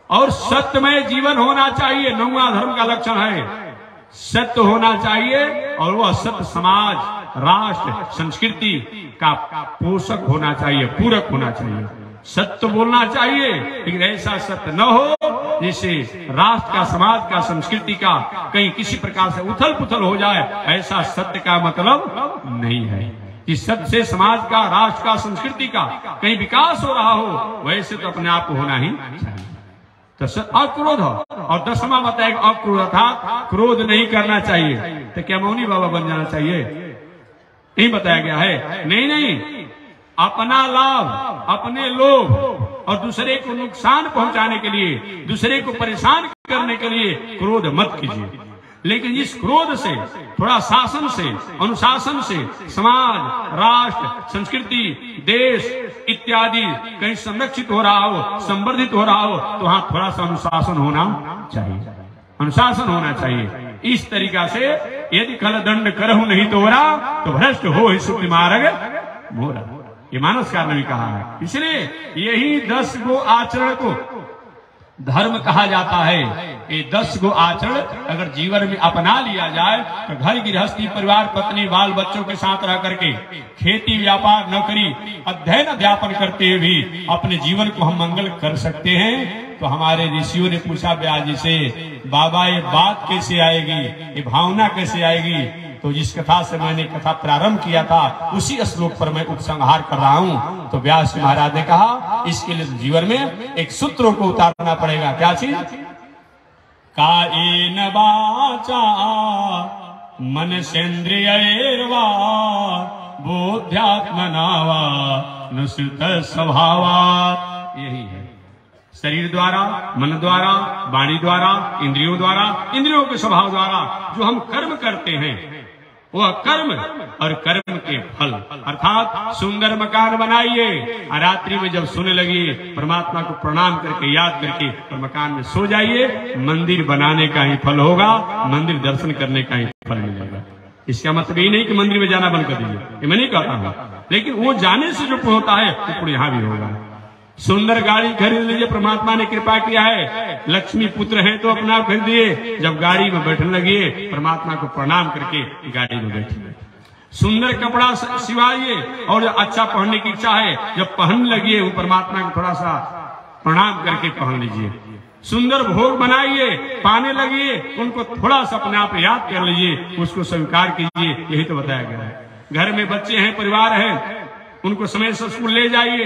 और सत्यमय जीवन होना चाहिए। 9वां धर्म का लक्षण है सत्य होना चाहिए, और वह सत्य समाज, राष्ट्र, संस्कृति का पोषक होना चाहिए, पूरक होना चाहिए। सत्य बोलना चाहिए, लेकिन ऐसा सत्य न हो जिससे राष्ट्र का, समाज का, संस्कृति का कहीं किसी प्रकार से उथल पुथल हो जाए। ऐसा सत्य का मतलब नहीं है कि सत्य से समाज का, राष्ट्र का, संस्कृति का कहीं विकास हो रहा हो। वैसे तो अपने आप को होना ही चाहिए। तो अक्रोध, और 10वां बताया अक्रोध था, क्रोध नहीं करना चाहिए। तो क्या मौनी बाबा बन जाना चाहिए? यही बताया गया है। नहीं, अपना लाभ, अपने लोभ और दूसरे को नुकसान पहुंचाने के लिए, दूसरे को परेशान करने के लिए क्रोध मत कीजिए। लेकिन इस क्रोध से थोड़ा शासन से, अनुशासन से समाज, राष्ट्र, संस्कृति, देश इत्यादि कहीं संरक्षित हो रहा हो, संवर्धित हो रहा हो, तो वहां थोड़ा सा अनुशासन होना चाहिए। अनुशासन होना चाहिए। इस तरीका से यदि खल दंड करहु नहीं तोरा, तो भ्रष्ट हो ही सुख मार्ग मोरा। ये मानसकार ने भी कहा है। इसलिए यही 10 गो आचरण को धर्म कहा जाता है। ये 10 गो आचरण अगर जीवन में अपना लिया जाए तो घर गृहस्थी, परिवार, पत्नी, बाल बच्चों के साथ रह करके खेती, व्यापार, नौकरी, अध्ययन, अध्यापन करते हुए भी अपने जीवन को हम मंगल कर सकते हैं। तो हमारे ऋषियों ने पूछा व्यास जी से, बाबा ये बात कैसे आएगी, ये भावना कैसे आएगी? तो जिस कथा से मैंने कथा प्रारंभ किया था उसी श्लोक पर मैं उपसंहार कर रहा हूं। तो व्यास महाराज ने कहा इसके लिए जीवन में एक सूत्रों को उतारना पड़ेगा। क्या चीज? कायेन वाचा मनसेन्द्रियैर्वा बुद्ध्यात्मना वा नुसृत स्वभावात्। यही है। शरीर द्वारा, मन द्वारा, वाणी द्वारा, इंद्रियों द्वारा, इंद्रियों के स्वभाव द्वारा जो हम कर्म करते हैं वह कर्म और कर्म के फल। अर्थात सुंदर मकान बनाइए और रात्रि में जब सोने लगिए परमात्मा को प्रणाम करके, याद करके और मकान में सो जाइए। मंदिर बनाने का ही फल होगा, मंदिर दर्शन करने का ही फल मिलेगा। इसका मतलब ये नहीं कि मंदिर में जाना बंद कर दीजिए, ये मैं नहीं कहता हूँ, लेकिन वो जाने से जो होता है वो यहाँ भी होगा। सुंदर गाड़ी खरीद लीजिए, परमात्मा ने कृपा किया है, लक्ष्मी पुत्र हैं तो अपना खरीदिए। जब गाड़ी में बैठने लगिए परमात्मा को प्रणाम करके गाड़ी में बैठिए। सुंदर कपड़ा सिवाइए और अच्छा पहनने की इच्छा है, जब पहन लगिए वो परमात्मा को थोड़ा सा प्रणाम करके पहन लीजिए। सुंदर भोग बनाइए, पाने लगिए, उनको थोड़ा सा अपने आप याद कर लीजिए, उसको स्वीकार कीजिए। यही तो बताया गया है। घर में बच्चे हैं, परिवार है, उनको समय से स्कूल ले जाइए।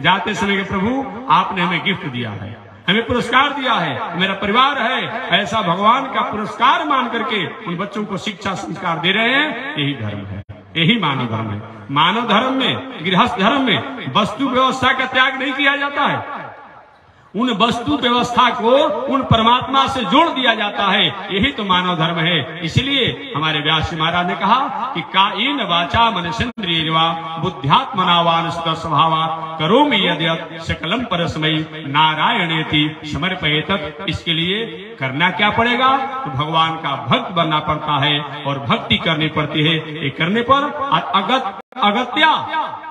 जाते समय के प्रभु आपने हमें गिफ्ट दिया है, हमें पुरस्कार दिया है, मेरा परिवार है, ऐसा भगवान का पुरस्कार मान करके उन बच्चों को शिक्षा संस्कार दे रहे हैं। यही धर्म है, यही मानव धर्म है। मानव धर्म में, गृहस्थ धर्म में वस्तु व्यवस्था का त्याग नहीं किया जाता है। उन वस्तु व्यवस्था को उन परमात्मा से जोड़ दिया जाता है। यही तो मानव धर्म है। इसलिए हमारे व्यास महाराज ने कहा कि कायेन वाचा मनसेन्द्रियर्वा बुद्ध्यात्मना वानसुत स्वभावा करोमि यद्यत् सकलम परस्मै नारायणेति समर्पयेत। इसके लिए करना क्या पड़ेगा? तो भगवान का भक्त बनना पड़ता है और भक्ति करनी पड़ती है। ये करने पर अगत्या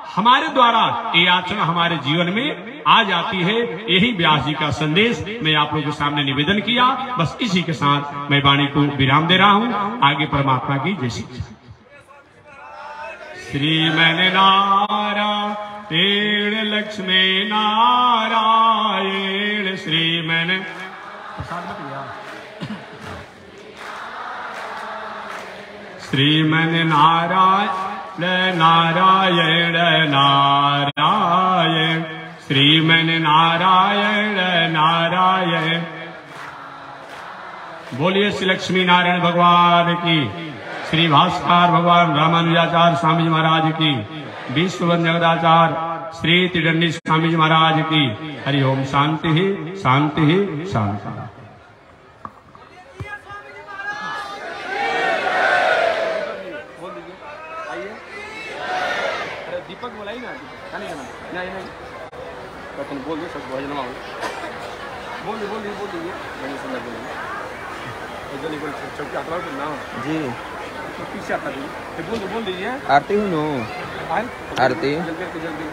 हमारे द्वारा ये आचरण हमारे जीवन में आ जाती है। यही व्यास जी का संदेश मैं आप लोगों के सामने निवेदन किया। बस इसी के साथ मैं वाणी को विराम दे रहा हूँ। आगे परमात्मा की जय शिक्षा। श्रीमन नारायण लक्ष्मी नारायण श्रीमन श्रीमन नारायण नारायण नारायण श्रीमन नारायण नारायण। बोलिए श्री लक्ष्मी नारायण भगवान की, श्री भास्कर भगवान रामानुजाचार्य स्वामी जी महाराज की, विश्ववंद जगदाचार्य श्री त्रिदंडी स्वामी जी महाराज की। हरि ओम। शांति ही शांति ही शांति। दीपक बोलाई ना, नहीं तुम बोल दो, सब भोजन बोल दीजिए जल्दी बोल। चौकी हाथ ना जी, पीछे आता बोल दीजिए। आरती हूँ नो आरती जल्दी।